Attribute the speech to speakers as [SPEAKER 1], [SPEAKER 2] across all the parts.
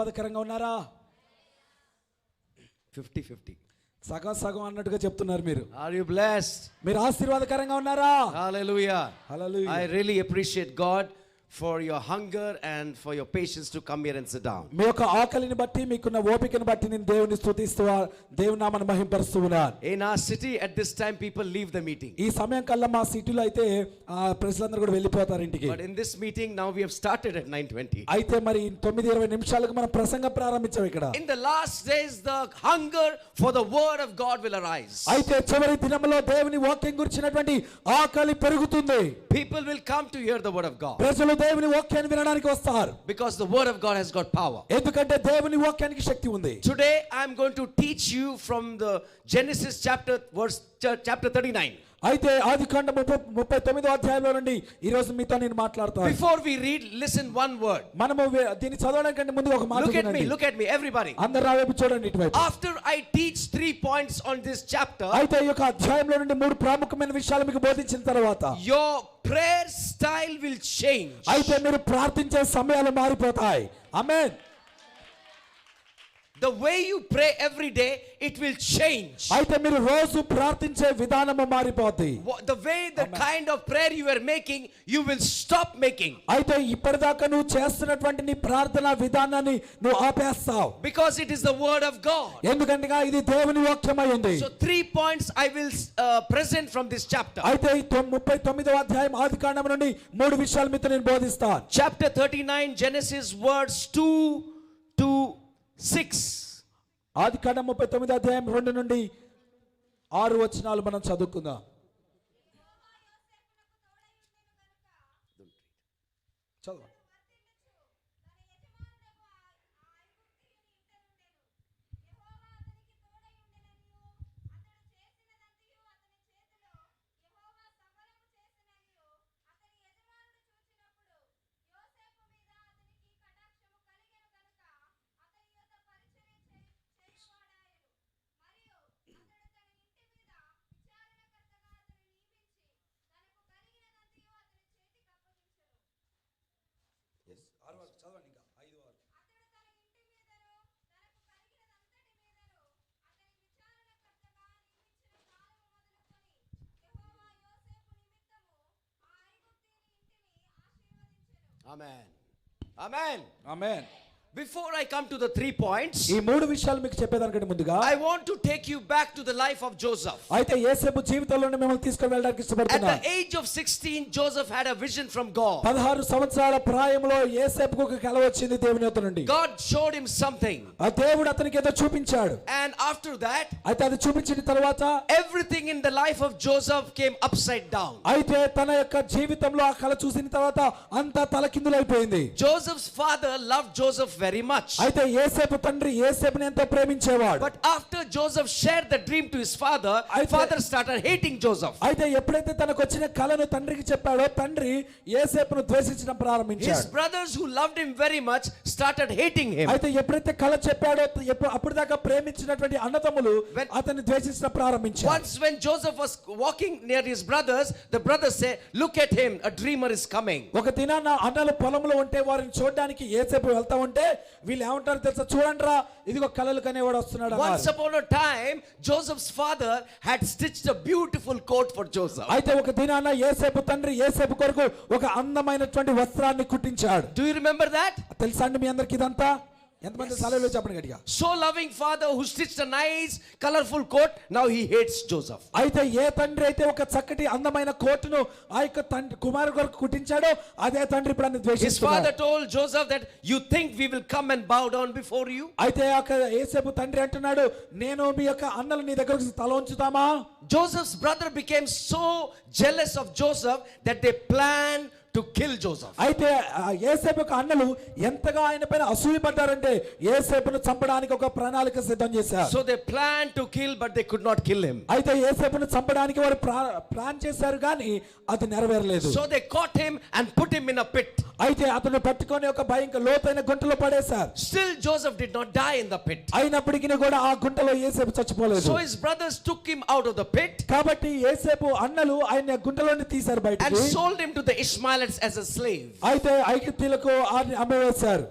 [SPEAKER 1] ఆశీర్వాదకరంగా ఉన్నారా?
[SPEAKER 2] 50-50.
[SPEAKER 1] సగం సగం అన్నట్టుగా చెప్తున్నారు మీరు.
[SPEAKER 2] Are you blessed?
[SPEAKER 1] మీరు ఆశీర్వాదకరంగా ఉన్నారా?
[SPEAKER 2] Hallelujah.
[SPEAKER 1] Hallelujah.
[SPEAKER 2] I really appreciate God for your hunger and for your patience to come here and sit down.
[SPEAKER 1] మీ యొక్క ఆకలిని బట్టి మీకున్న ఓపికను బట్టి నేను దేవుని స్తుతిస్తూ దేవుని నామమును మహింపరుస్తూ ఉన్నాను.
[SPEAKER 2] In our city at this time people leave the meeting.
[SPEAKER 1] ఈ సమయం కల్లా మా సిటీలో అయితే ప్రజలందరూ కూడా వెళ్ళిపోతారు ఇంటికి.
[SPEAKER 2] But in this meeting now we have started at 9:20.
[SPEAKER 1] అయితే మరి 9:20 నిమిషాలకు మనం ప్రసంగం ప్రారంభించాం ఇక్కడ.
[SPEAKER 2] In the last days the hunger for the word of God will arise.
[SPEAKER 1] అయితే చివరి దినములో దేవుని వాక్యం గురించినటువంటి ఆకలి పెరుగుతుంది.
[SPEAKER 2] People will come to hear the word of God.
[SPEAKER 1] ప్రజలు దేవుని వాక్యాన్ని వినడానికి వస్తారు.
[SPEAKER 2] Because the word of God has got power.
[SPEAKER 1] ఎందుకంటే దేవుని వాక్యానికి శక్తి ఉంది.
[SPEAKER 2] Today I am going to teach you from the Genesis chapter 39.
[SPEAKER 1] అయితే ఆదికాండం 39వ అధ్యాయంలో నుండి ఈ రోజు మీతో నేను మాట్లాడతాను.
[SPEAKER 2] Before we read, listen one word.
[SPEAKER 1] మనము దీన్ని చదవడానికి ముందు ఒక మాట వినండి.
[SPEAKER 2] Look at me everybody.
[SPEAKER 1] అందరూ నా వైపు చూడండి ఇటువైపు.
[SPEAKER 2] After I teach 3 points on this chapter,
[SPEAKER 1] అయితే ఈ యొక్క అధ్యాయంలో నుండి 3 ప్రాముఖ్యమైన విషయాలు మీకు బోధించిన తర్వాత
[SPEAKER 2] your prayer style will change.
[SPEAKER 1] అయితే మీరు ప్రార్థించే సమయాలు మారిపోతాయి. ఆమేన్.
[SPEAKER 2] The way you pray every day, it will change.
[SPEAKER 1] అయితే మీరు రోజు ప్రార్థించే విధానము మారిపోద్ది.
[SPEAKER 2] The way, the kind of prayer you are making, you will stop making.
[SPEAKER 1] అయితే ఇప్పటిదాకా నువ్వు చేస్తున్నటువంటి నీ ప్రార్థన విధానాన్ని నువ్వు ఆపేస్తావు.
[SPEAKER 2] Because it is the word of God.
[SPEAKER 1] ఎందుకంటే ఇది దేవుని వాక్యమై ఉంది.
[SPEAKER 2] So 3 points I will present from this chapter.
[SPEAKER 1] అయితే 39వ అధ్యాయం ఆదికాండం నుండి 3 విషయాలు మీతో నేను బోధిస్తాను.
[SPEAKER 2] Chapter 39 Genesis words 2 to 6.
[SPEAKER 1] ఆదికాండం 39వ అధ్యాయం 2 నుండి 6 వచనాలు మనం చదువుకుందాం. చదువు.
[SPEAKER 2] Amen. Amen.
[SPEAKER 1] Amen.
[SPEAKER 2] Before I come to the 3 points,
[SPEAKER 1] ఈ 3 విషయాలు మీకు చెప్పేదానికంటే ముందుగా
[SPEAKER 2] I want to take you back to the life of Joseph.
[SPEAKER 1] అయితే యోసేపు జీవితంలోనే మిమ్మల్ని తీసుకొని వెళ్ళడానికి
[SPEAKER 2] At
[SPEAKER 1] ఇష్టపడుతున్నాను.
[SPEAKER 2] the age of 16, Joseph had a vision from God.
[SPEAKER 1] 16 సంవత్సరాల ప్రాయంలో యోసేపుకు ఒక కల వచ్చింది దేవుని యొద్ద నుండి.
[SPEAKER 2] God showed him something.
[SPEAKER 1] ఆ దేవుడు అతనికి ఏదో చూపించాడు.
[SPEAKER 2] And after that,
[SPEAKER 1] అయితే అది చూపించిన తర్వాత
[SPEAKER 2] everything in the life of Joseph came upside down.
[SPEAKER 1] అయితే తన యొక్క జీవితంలో ఆ కల చూసిన తర్వాత అంతా తలకిందులైపోయింది.
[SPEAKER 2] Joseph's father loved Joseph very much.
[SPEAKER 1] అయితే యోసేపు తండ్రి యోసేపుని ఎంతో ప్రేమించేవాడు.
[SPEAKER 2] But after Joseph shared the dream to his father, father started hating Joseph.
[SPEAKER 1] అయితే ఎప్పుడైతే తనకు వచ్చిన కలను తండ్రికి చెప్పాడో తండ్రి యోసేపును ద్వేషించడం ప్రారంభించాడు.
[SPEAKER 2] His brothers who loved him very much started hating him.
[SPEAKER 1] అయితే ఎప్పుడైతే కల చెప్పాడో అప్పుడు దాకా ప్రేమించినటువంటి అన్నదమ్ములు అతన్ని ద్వేషించడం ప్రారంభించారు.
[SPEAKER 2] Once when Joseph was walking near his brothers, the brothers said, "Look at him, a dreamer is coming."
[SPEAKER 1] ఒక దినాన అన్నలు పొలంలో ఉంటే వారిని చూడడానికి యోసేపు వెళ్తా ఉంటే వీళ్ళు ఏమంటారు తెలుసా, చూడండి రా ఇదిగో కలలు కనేవాడు వస్తున్నాడు.
[SPEAKER 2] Once upon a time Joseph's father had stitched a beautiful coat for Joseph.
[SPEAKER 1] అయితే ఒక దినాన యోసేపు తండ్రి యోసేపు కొరకు ఒక అందమైనటువంటి వస్త్రాన్ని కుట్టించాడు.
[SPEAKER 2] Do you remember that?
[SPEAKER 1] తెలుసా అండి మీ అందరికి ఇదంతా? ఎంతమంది సాలేలో చెప్పండి గట్టిగా.
[SPEAKER 2] So loving father who stitched a nice colorful coat, now he hates Joseph.
[SPEAKER 1] అయితే ఏ తండ్రి అయితే ఒక చక్కటి అందమైన కోటును ఆ యొక్క తండ్రి కుమారుడు కొరకు కుట్టించాడో అదే తండ్రి ఇప్పుడు అన్ని ద్వేషిస్తున్నాడు.
[SPEAKER 2] His father told Joseph that you think we will come and bow down before you?
[SPEAKER 1] అయితే యోసేపు తండ్రి అంటున్నాడు, నేను మీ యొక్క అన్నలు నీ దగ్గరకు తల ఉంచుతామా?
[SPEAKER 2] Joseph's brother became so jealous of Joseph that they planned to kill Joseph.
[SPEAKER 1] అయితే యోసేపు యొక్క అన్నలు ఎంతగా ఆయన పైన అసూయపడ్డారంటే యోసేపును చంపడానికి ఒక ప్రణాళిక సిద్ధం చేశారు.
[SPEAKER 2] So they planned to kill but they could not kill him.
[SPEAKER 1] అయితే యోసేపును చంపడానికి వారు ప్లాన్ చేశారు కానీ అది నెరవేరలేదు.
[SPEAKER 2] So they caught him and put him in a pit.
[SPEAKER 1] అయితే అతను పట్టుకొని ఒక భయంకర లోతైన గుంటలో పడేశారు.
[SPEAKER 2] Still Joseph did not die in the pit.
[SPEAKER 1] అయినప్పటికీ కూడా ఆ గుంటలో యోసేపు చచ్చిపోలేదు.
[SPEAKER 2] So his brothers took him out of the pit.
[SPEAKER 1] కాబట్టి యోసేపు అన్నలు ఆయన గుంటలోని తీశారు బయటికి.
[SPEAKER 2] And sold him to the Ishmaelites as a slave.
[SPEAKER 1] అయితే ఐగుప్తీయులకు అమ్మేశారు.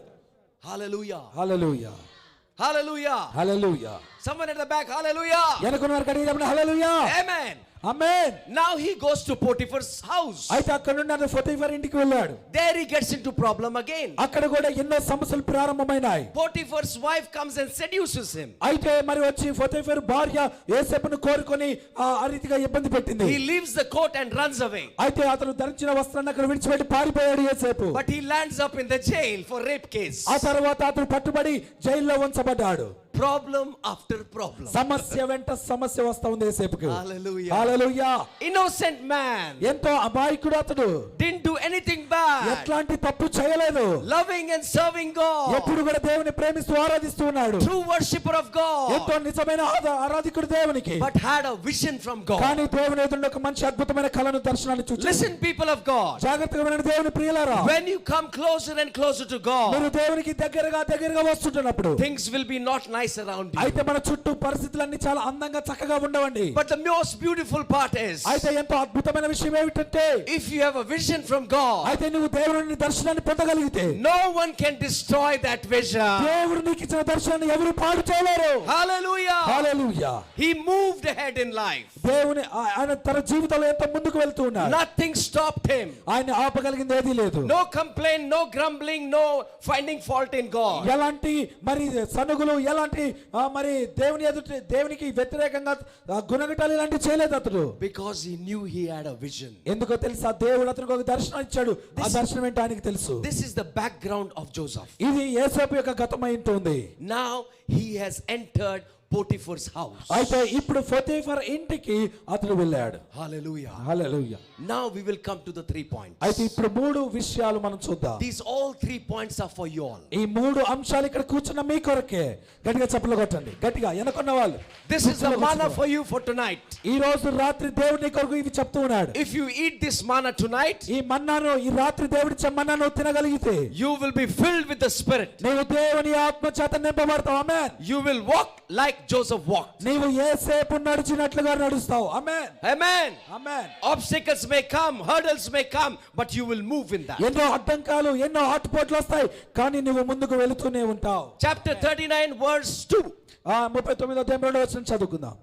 [SPEAKER 2] Hallelujah.
[SPEAKER 1] Hallelujah
[SPEAKER 2] Hallelujah.
[SPEAKER 1] Hallelujah.
[SPEAKER 2] Someone at the back, hallelujah.
[SPEAKER 1] ఎనకున్నారు కడిగినప్పుడు hallelujah.
[SPEAKER 2] Amen.
[SPEAKER 1] Amen.
[SPEAKER 2] Now he goes to Potiphar's house.
[SPEAKER 1] అయితే అక్కడ నుండి అతను పొతీఫర్ ఇంటికి వెళ్ళాడు.
[SPEAKER 2] There he gets into problem again.
[SPEAKER 1] అక్కడ కూడా ఎన్నో సమస్యలు ప్రారంభమైనాయి.
[SPEAKER 2] Potiphar's wife comes and seduces him.
[SPEAKER 1] అయితే మరి వచ్చి పొతీఫర్ భార్య యోసేపును కోరుకొని ఆ రీతిగా ఇబ్బంది పెట్టింది.
[SPEAKER 2] He leaves the coat and runs away.
[SPEAKER 1] అయితే అతను ధరించిన వస్త్రాన్ని అక్కడ విడిచిపెట్టి పారిపోయాడు యోసేపు.
[SPEAKER 2] But he lands up in the jail for rape case.
[SPEAKER 1] ఆ తర్వాత అతను పట్టుబడి జైల్లో ఉంచబడ్డాడు.
[SPEAKER 2] Problem after problem.
[SPEAKER 1] సమస్య వెంట సమస్య వస్తా ఉంది యోసేపుకి.
[SPEAKER 2] Hallelujah.
[SPEAKER 1] హల్లెలూయా.
[SPEAKER 2] Innocent man.
[SPEAKER 1] ఎంతో అమాయకుడు అతడు.
[SPEAKER 2] Didn't do anything bad.
[SPEAKER 1] ఎట్లాంటి తప్పు చేయలేదు.
[SPEAKER 2] Loving and serving God.
[SPEAKER 1] ఎప్పుడు కూడా దేవుని ప్రేమిస్తూ ఆరాధిస్తూ ఉన్నాడు.
[SPEAKER 2] True worshipper of
[SPEAKER 1] ఎంతో
[SPEAKER 2] God.
[SPEAKER 1] నిజమైన ఆరాధికుడు దేవునికి.
[SPEAKER 2] But had a vision from God.
[SPEAKER 1] కానీ దేవుని ఎదుట ఒక మంచి అద్భుతమైన కళను దర్శనాన్ని చూచాడు.
[SPEAKER 2] Listen, people of God.
[SPEAKER 1] జాగ్రత్తగా వినండి దేవుని ప్రియులారా.
[SPEAKER 2] When you come closer and closer to
[SPEAKER 1] మీరు
[SPEAKER 2] God,
[SPEAKER 1] దేవునికి దగ్గరగా వస్తుంటున్నప్పుడు
[SPEAKER 2] things will be not nice around you.
[SPEAKER 1] అయితే మన చుట్టూ పరిస్థితులన్నీ చాలా అందంగా చక్కగా ఉండవండి.
[SPEAKER 2] But the most beautiful part is,
[SPEAKER 1] అయితే ఎంతో అద్భుతమైన విషయం ఏమిటంటే
[SPEAKER 2] if you have a vision from God,
[SPEAKER 1] అయితే నువ్వు దేవుని నుండి దర్శనాన్ని పొందగలిగితే
[SPEAKER 2] no one can destroy that vision.
[SPEAKER 1] దేవుడు నీకు ఇచ్చిన దర్శనాన్ని ఎవరు పాడు చేయలేరు.
[SPEAKER 2] Hallelujah.
[SPEAKER 1] Hallelujah.
[SPEAKER 2] He moved ahead in life.
[SPEAKER 1] దేవుని ఆయన తన జీవితంలో ఎంతో ముందుకు వెళ్తూ ఉన్నాడు.
[SPEAKER 2] Nothing stopped him.
[SPEAKER 1] ఆయన ఆపగలిగింది ఏదీ లేదు.
[SPEAKER 2] No complaint, no grumbling, no finding fault in God.
[SPEAKER 1] ఎలాంటి మరి సనుగులు ఎలాంటి మరి దేవునికి వ్యతిరేకంగా గుణగటాలు ఇలాంటివి చేయలేదు అతడు.
[SPEAKER 2] Because he knew he had a vision.
[SPEAKER 1] ఎందుకో తెలుసా, దేవుడు అతనికి ఒక దర్శనం ఇచ్చాడు. ఆ దర్శనం ఏంటో ఆయనకి తెలుసు.
[SPEAKER 2] This is the background of Joseph.
[SPEAKER 1] ఇది యోసేపు యొక్క గతమై ఉంటుంది.
[SPEAKER 2] Now he has entered Potiphar's house.
[SPEAKER 1] అయితే ఇప్పుడు పొతీఫర్ ఇంటికి అతడు వెళ్ళాడు.
[SPEAKER 2] Hallelujah.
[SPEAKER 1] Hallelujah.
[SPEAKER 2] Now we will come to the 3 points.
[SPEAKER 1] అయితే ఇప్పుడు 3 విషయాలు మనం చూద్దాం.
[SPEAKER 2] These all 3 points are for you all.
[SPEAKER 1] ఈ 3 అంశాలు ఇక్కడ కూర్చున్న మీ కొరకే. గట్టిగా చప్పట్లు కొట్టండి. గట్టిగా ఎనకున్న వాళ్ళు.
[SPEAKER 2] This is the manna for you for tonight.
[SPEAKER 1] ఈ రోజు రాత్రి దేవుడు నీ కొరకు ఇవి చెప్తూ ఉన్నాడు.
[SPEAKER 2] If you eat this manna tonight,
[SPEAKER 1] ఈ మన్నాను ఈ రాత్రి దేవుడిచ్చే మన్నాను తినగలిగితే
[SPEAKER 2] you will be filled with the Spirit.
[SPEAKER 1] నీవు దేవుని ఆత్మ చేత నింపబడతావు. ఆమేన్.
[SPEAKER 2] You will walk like Joseph walked.
[SPEAKER 1] నీవు యోసేపు నడిచినట్లుగా నడుస్తావు. ఆమేన్.
[SPEAKER 2] Amen.
[SPEAKER 1] Amen.
[SPEAKER 2] Obstacles may come, hurdles may come, but you will move in that.
[SPEAKER 1] ఎన్నో అడ్డంకాలు ఎన్నో ఆటుపోట్లు వస్తాయి, కానీ నువ్వు ముందుకు వెళుతూనే ఉంటావు.
[SPEAKER 2] Chapter 39 verse 2.
[SPEAKER 1] 39వ అధ్యాయం 2వ వచనం చదువుకుందాం.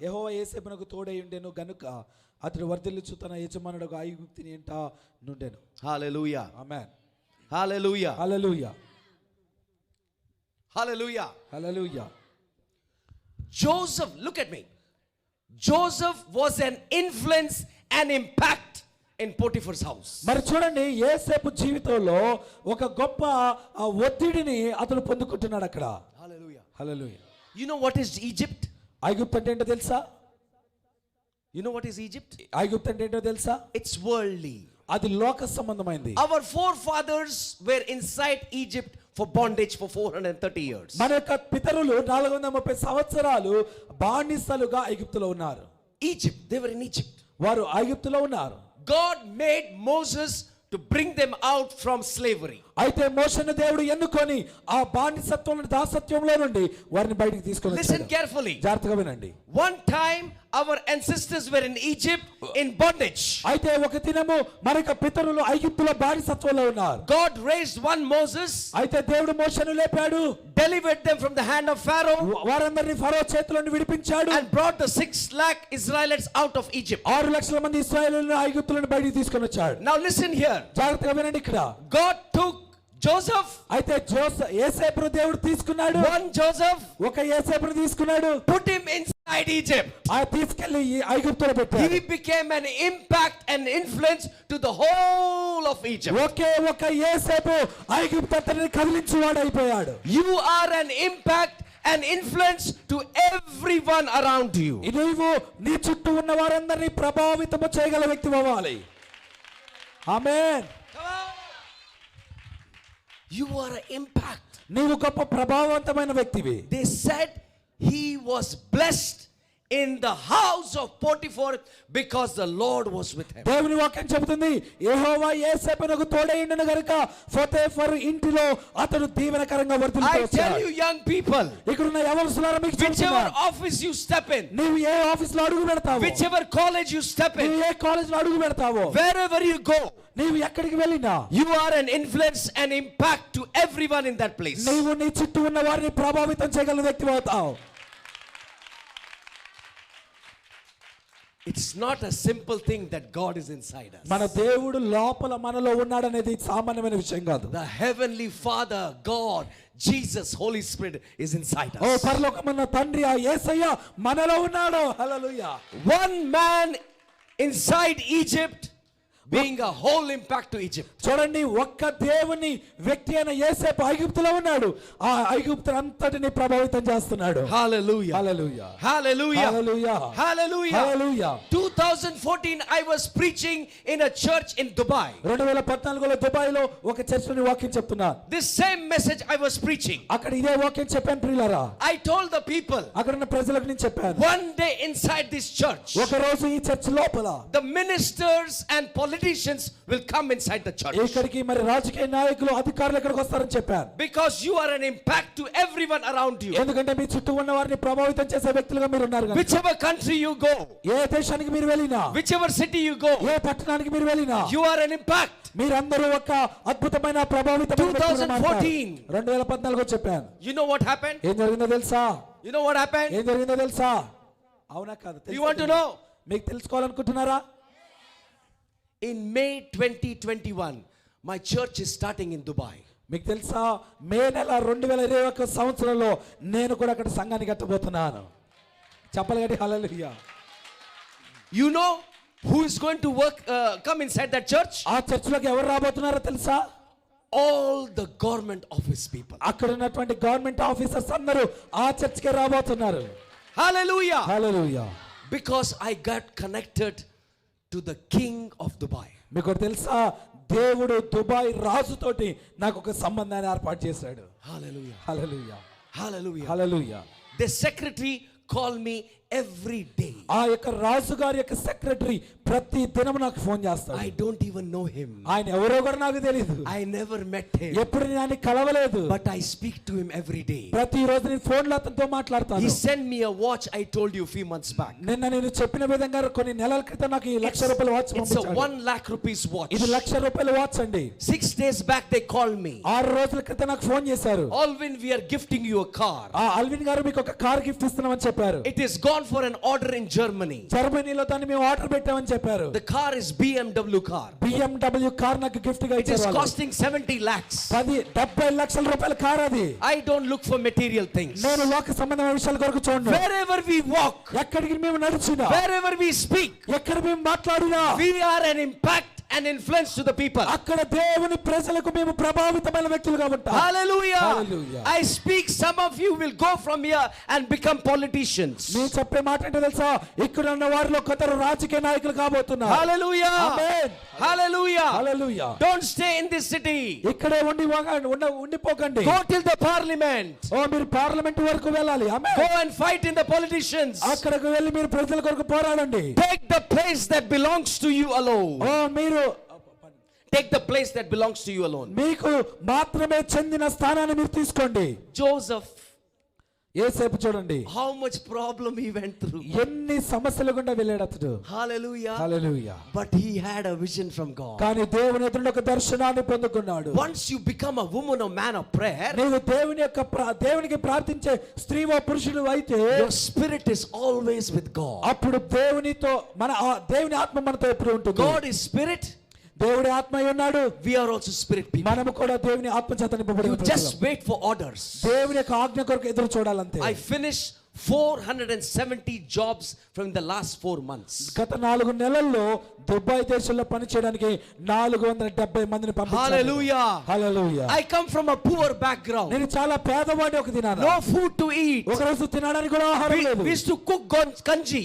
[SPEAKER 1] యెహోవా యోసేపునకు తోడై ఉండెను గనుక అతడు వర్ధిల్లుచు తన యజమానుడు ఐగుప్తుని ఇంట నుండెను.
[SPEAKER 2] Hallelujah.
[SPEAKER 1] Amen.
[SPEAKER 2] Hallelujah.
[SPEAKER 1] Hallelujah.
[SPEAKER 2] Hallelujah.
[SPEAKER 1] Hallelujah.
[SPEAKER 2] Joseph, look at me. Joseph was an influence and impact in Potiphar's house.
[SPEAKER 1] మరి చూడండి, యోసేపు జీవితంలో ఒక గొప్ప ఒత్తిడిని అతను పొందుకుంటున్నాడు అక్కడ.
[SPEAKER 2] Hallelujah.
[SPEAKER 1] Hallelujah.
[SPEAKER 2] You know what is Egypt?
[SPEAKER 1] ఐగుప్తు అంటే ఏంటో తెలుసా?
[SPEAKER 2] You know what is Egypt?
[SPEAKER 1] ఐగుప్తు అంటే ఏంటో తెలుసా?
[SPEAKER 2] It's worldly.
[SPEAKER 1] అది లోక సంబంధమైంది.
[SPEAKER 2] Our forefathers were inside Egypt for bondage for 430 years.
[SPEAKER 1] మన యొక్క పితరులు 430 సంవత్సరాలు బానిసలుగా ఐగుప్తులో ఉన్నారు.
[SPEAKER 2] Egypt, they were in Egypt.
[SPEAKER 1] వారు ఐగుప్తులో ఉన్నారు.
[SPEAKER 2] God made Moses to bring them out from slavery.
[SPEAKER 1] అయితే మోషేను దేవుడు ఎన్నుకొని ఆ బానిసత్వం దాసత్వంలో నుండి వారిని బయటికి తీసుకొని
[SPEAKER 2] Listen
[SPEAKER 1] వచ్చాడు.
[SPEAKER 2] carefully.
[SPEAKER 1] జాగ్రత్తగా వినండి.
[SPEAKER 2] One time our ancestors were in Egypt in bondage.
[SPEAKER 1] అయితే ఒక దినము మన యొక్క పితరులు ఐగుప్తులో బానిసత్వంలో ఉన్నారు.
[SPEAKER 2] God raised one Moses,
[SPEAKER 1] అయితే దేవుడు మోషేను లేపాడు,
[SPEAKER 2] delivered them from the hand of Pharaoh,
[SPEAKER 1] వారందరినీ ఫరో చేతిలో నుండి విడిపించాడు.
[SPEAKER 2] and brought the 6 lakh Israelites out of Egypt.
[SPEAKER 1] 6 లక్షల మంది ఇశ్రాయేలులను ఐగుప్తులను బయటికి తీసుకొని వచ్చాడు.
[SPEAKER 2] Now listen here.
[SPEAKER 1] జాగ్రత్తగా వినండి ఇక్కడ.
[SPEAKER 2] God took Joseph,
[SPEAKER 1] అయితే యోసేపును దేవుడు తీసుకున్నాడు.
[SPEAKER 2] one Joseph,
[SPEAKER 1] ఒక యోసేపును తీసుకున్నాడు,
[SPEAKER 2] put him inside Egypt.
[SPEAKER 1] ఆ తీసుకెళ్లి ఐగుప్తులో పెట్టాడు.
[SPEAKER 2] He became an impact and influence to the whole of Egypt.
[SPEAKER 1] ఒకే ఒక యోసేపు ఐగుప్తు అంతటిని కదిలించువాడు అయిపోయాడు.
[SPEAKER 2] You are an impact and influence to everyone around you.
[SPEAKER 1] నీవు నీ చుట్టూ ఉన్న వారందరినీ ప్రభావితము చేయగల వ్యక్తి అవ్వాలి. ఆమేన్.
[SPEAKER 2] Come on. You are an impact.
[SPEAKER 1] నీవు గొప్ప ప్రభావవంతమైన వ్యక్తివి.
[SPEAKER 2] They said he was blessed in the house of Potiphar because the Lord was with him.
[SPEAKER 1] దేవుని వాక్యం చెబుతుంది, యెహోవా యోసేపునకు తోడై ఉండెను గనుక పొతీఫరు ఇంటిలో అతడు దీవెనకరంగా వర్ధిల్లుతూ
[SPEAKER 2] I tell you,
[SPEAKER 1] వచ్చాడు.
[SPEAKER 2] young people,
[SPEAKER 1] ఇక్కడ ఉన్న యవనస్తులారా మీకు
[SPEAKER 2] whichever
[SPEAKER 1] చెప్తున్నా,
[SPEAKER 2] office you step in,
[SPEAKER 1] నీవు ఏ ఆఫీస్ లో అడుగు పెడతావో,
[SPEAKER 2] whichever college you step
[SPEAKER 1] నీవు
[SPEAKER 2] in,
[SPEAKER 1] ఏ కాలేజ్ లో అడుగు పెడతావో,
[SPEAKER 2] wherever you go,
[SPEAKER 1] నీవు ఎక్కడికి వెళ్ళినా
[SPEAKER 2] you are an influence and impact to everyone in that place.
[SPEAKER 1] నీవు నీ చుట్టూ ఉన్న వారిని ప్రభావితం చేయగల వ్యక్తి అవుతావు.
[SPEAKER 2] It's not a simple thing that God is inside us.
[SPEAKER 1] మన దేవుడు లోపల మనలో ఉన్నాడనేది సామాన్యమైన విషయం కాదు.
[SPEAKER 2] The heavenly Father, God, Jesus, Holy Spirit is inside
[SPEAKER 1] oh
[SPEAKER 2] us.
[SPEAKER 1] పరలోకమున్న తండ్రి ఆ యేసయ్య మనలో ఉన్నాడు. హల్లెలూయా.
[SPEAKER 2] One man inside Egypt being a whole impact to Egypt.
[SPEAKER 1] చూడండి, ఒక్క దేవుని వ్యక్తి అయిన యేసేపు ఐగుప్తులో ఉన్నాడు. ఆ ఐగుప్తుని అంతటిని ప్రభావితం చేస్తున్నాడు.
[SPEAKER 2] Hallelujah.
[SPEAKER 1] Hallelujah.
[SPEAKER 2] Hallelujah.
[SPEAKER 1] Hallelujah.
[SPEAKER 2] Hallelujah.
[SPEAKER 1] Hallelujah.
[SPEAKER 2] 2014 I was preaching in a church in Dubai.
[SPEAKER 1] 2014లో దుబాయ్లో ఒక చర్చిలోని వాక్యం చెప్తున్నా.
[SPEAKER 2] This same message I was preaching.
[SPEAKER 1] అక్కడ ఇదే వాక్యం చెప్పాను ప్రియులారా.
[SPEAKER 2] I told the people,
[SPEAKER 1] అక్కడ ఉన్న ప్రజలకు నేను చెప్పాను,
[SPEAKER 2] one day inside this church,
[SPEAKER 1] ఒక రోజు ఈ చర్చ్ లోపల
[SPEAKER 2] the ministers and politicians will come inside the church.
[SPEAKER 1] ఇక్కడికి మరి రాజకీయ నాయకులు అధికారులు ఇక్కడికి వస్తారని చెప్పాను.
[SPEAKER 2] Because you are an impact to everyone around you.
[SPEAKER 1] ఎందుకంటే మీ చుట్టూ ఉన్న వారిని ప్రభావితం చేసే వ్యక్తులుగా మీరు ఉన్నారు కనుక.
[SPEAKER 2] Whichever country you go,
[SPEAKER 1] ఏ దేశానికి మీరు వెళ్ళినా,
[SPEAKER 2] whichever city you go,
[SPEAKER 1] ఏ పట్టణానికి మీరు వెళ్ళినా,
[SPEAKER 2] you are an impact.
[SPEAKER 1] మీరందరూ ఒక అద్భుతమైన ప్రభావితమైన వ్యక్తులుగా మారుతారు. 2014 చెప్పాను.
[SPEAKER 2] You know what happened?
[SPEAKER 1] ఏం జరిగిందో తెలుసా?
[SPEAKER 2] You know what happened?
[SPEAKER 1] ఏం జరిగిందో తెలుసా? అవునా కాదు?
[SPEAKER 2] You want to know?
[SPEAKER 1] మీకు తెలుసుకోవాలనుకుంటున్నారా?
[SPEAKER 2] In May 2021, my church is starting in Dubai.
[SPEAKER 1] మీకు తెలుసా, మే నెల 2021 సంవత్సరంలో నేను కూడా అక్కడ సంఘాన్ని కట్టబోతున్నాను. చెప్పాలి గట్టి హల్లెలూయా.
[SPEAKER 2] You know who is going to come inside that church?
[SPEAKER 1] ఆ చర్చిలోకి ఎవరు రాబోతున్నారో తెలుసా?
[SPEAKER 2] All the government office people.
[SPEAKER 1] అక్కడ ఉన్నటువంటి గవర్నమెంట్ ఆఫీసర్స్ అందరూ ఆ చర్చికి రాబోతున్నారు.
[SPEAKER 2] Hallelujah.
[SPEAKER 1] Hallelujah.
[SPEAKER 2] Because I got connected to the king of Dubai.
[SPEAKER 1] మీకు తెలుసా, దేవుడు దుబాయ్ రాజుతోటి నాకు ఒక సంబంధాన్ని ఏర్పాటు చేశాడు.
[SPEAKER 2] Hallelujah.
[SPEAKER 1] Hallelujah.
[SPEAKER 2] Hallelujah.
[SPEAKER 1] Hallelujah.
[SPEAKER 2] The secretary called me every day.
[SPEAKER 1] ఆ యొక్క రాజు గారి యొక్క సెక్రటరీ ప్రతి దినం నాకు ఫోన్ చేస్తాడు.
[SPEAKER 2] I don't even know him.
[SPEAKER 1] ఆయన ఎవరో కూడా నాకు తెలియదు.
[SPEAKER 2] I never met him.
[SPEAKER 1] ఎప్పుడు నేను ఆయన్ని కలవలేదు.
[SPEAKER 2] But I speak to him every day.
[SPEAKER 1] ప్రతి రోజు నేను ఫోన్లో అతనితో మాట్లాడతాను.
[SPEAKER 2] He sent me a watch I told you a few months back.
[SPEAKER 1] నిన్న నేను చెప్పిన విధంగా కొన్ని నెలల క్రితం నాకు ఈ ₹1,00,000 వాచ్
[SPEAKER 2] It's a
[SPEAKER 1] పంపించాడు.
[SPEAKER 2] 1 lakh rupees watch.
[SPEAKER 1] ఇది ₹1,00,000 వాచ్ అండి.
[SPEAKER 2] 6 days back they called me.
[SPEAKER 1] 6 రోజుల క్రితం నాకు ఫోన్ చేశారు.
[SPEAKER 2] Alvin, we are gifting you a car.
[SPEAKER 1] Alvin గారు మీకు ఒక కార్ గిఫ్ట్ ఇస్తున్నామని చెప్పారు.
[SPEAKER 2] It is gone for an order in Germany.
[SPEAKER 1] జర్మనీలో దాన్ని మేము ఆర్డర్ పెట్టామని చెప్పారు.
[SPEAKER 2] The car is BMW car.
[SPEAKER 1] BMW car నాకు గిఫ్ట్ గా
[SPEAKER 2] It is
[SPEAKER 1] ఇచ్చారు.
[SPEAKER 2] costing 70 lakhs.
[SPEAKER 1] 70 లక్షల రూపాయల కార్ అది.
[SPEAKER 2] I don't look for material things.
[SPEAKER 1] నేను లోక సంబంధమైన విషయాల కొరకు చూడను.
[SPEAKER 2] Wherever we walk,
[SPEAKER 1] ఎక్కడికి మేము నడిచినా,
[SPEAKER 2] wherever we speak,
[SPEAKER 1] ఎక్కడ మేము మాట్లాడినా,
[SPEAKER 2] we are an impact and influence to the people.
[SPEAKER 1] అక్కడ దేవుని ప్రజలకు మేము ప్రభావితమైన వ్యక్తులుగా ఉంటాం.
[SPEAKER 2] Hallelujah.
[SPEAKER 1] Hallelujah.
[SPEAKER 2] I speak, some of you will go from here and become politicians.
[SPEAKER 1] నేను చెప్పే మాట ఏంటో తెలుసా? ఇక్కడ ఉన్న వారిలో కొందరు రాజకీయ నాయకులు కాబోతున్నారు.
[SPEAKER 2] Hallelujah.
[SPEAKER 1] Amen.
[SPEAKER 2] Hallelujah.
[SPEAKER 1] Hallelujah.
[SPEAKER 2] Don't stay in this city.
[SPEAKER 1] ఇక్కడే ఉండిపోకండి.
[SPEAKER 2] Go till the parliament.
[SPEAKER 1] మీరు పార్లమెంట్ వరకు వెళ్ళాలి. ఆమేన్.
[SPEAKER 2] Go and fight in the politicians.
[SPEAKER 1] అక్కడికి వెళ్ళి మీరు ప్రజల కొరకు పోరాడండి.
[SPEAKER 2] Take the place that belongs to you alone.
[SPEAKER 1] మీరు
[SPEAKER 2] Take the place that belongs to you alone.
[SPEAKER 1] మీకు మాత్రమే చెందిన స్థానాన్ని మీరు తీసుకోండి.
[SPEAKER 2] Joseph,
[SPEAKER 1] యేసేపు చూడండి,
[SPEAKER 2] how much problem he went through.
[SPEAKER 1] ఎన్ని సమస్యలు గుండా వెళ్ళాడు అతడు.
[SPEAKER 2] Hallelujah.
[SPEAKER 1] Hallelujah.
[SPEAKER 2] But he had a vision from God.
[SPEAKER 1] కానీ దేవుని ఎదుట ఒక దర్శనాన్ని పొందుకున్నాడు.
[SPEAKER 2] Once you become a woman or man of prayer,
[SPEAKER 1] నీవు దేవునికి ప్రార్థించే స్త్రీవో పురుషుడు అయితే
[SPEAKER 2] your spirit is always with God.
[SPEAKER 1] అప్పుడు దేవుని ఆత్మ మనతో ఎప్పుడు ఉంటుంది.
[SPEAKER 2] God is spirit.
[SPEAKER 1] దేవుడి ఆత్మ అయి ఉన్నాడు.
[SPEAKER 2] We are also spirit people.
[SPEAKER 1] మనము కూడా దేవుని ఆత్మ చేత నింపబడిన
[SPEAKER 2] You just wait for orders.
[SPEAKER 1] దేవుని యొక్క ఆజ్ఞ కొరకు ఎదురు చూడాలంతే.
[SPEAKER 2] I finished 470 jobs from the last 4 months.
[SPEAKER 1] గత 4 నెలల్లో దుబాయ్ దేశంలో పని చేయడానికి 470 మందిని పంపించారు.
[SPEAKER 2] Hallelujah.
[SPEAKER 1] Hallelujah.
[SPEAKER 2] I come from a poor background.
[SPEAKER 1] నేను చాలా పేదవాడి ఒక దినాన.
[SPEAKER 2] No food to eat.
[SPEAKER 1] ఒక రోజు తినడానికి కూడా ఆహారం లేదు.
[SPEAKER 2] We used to cook kanji.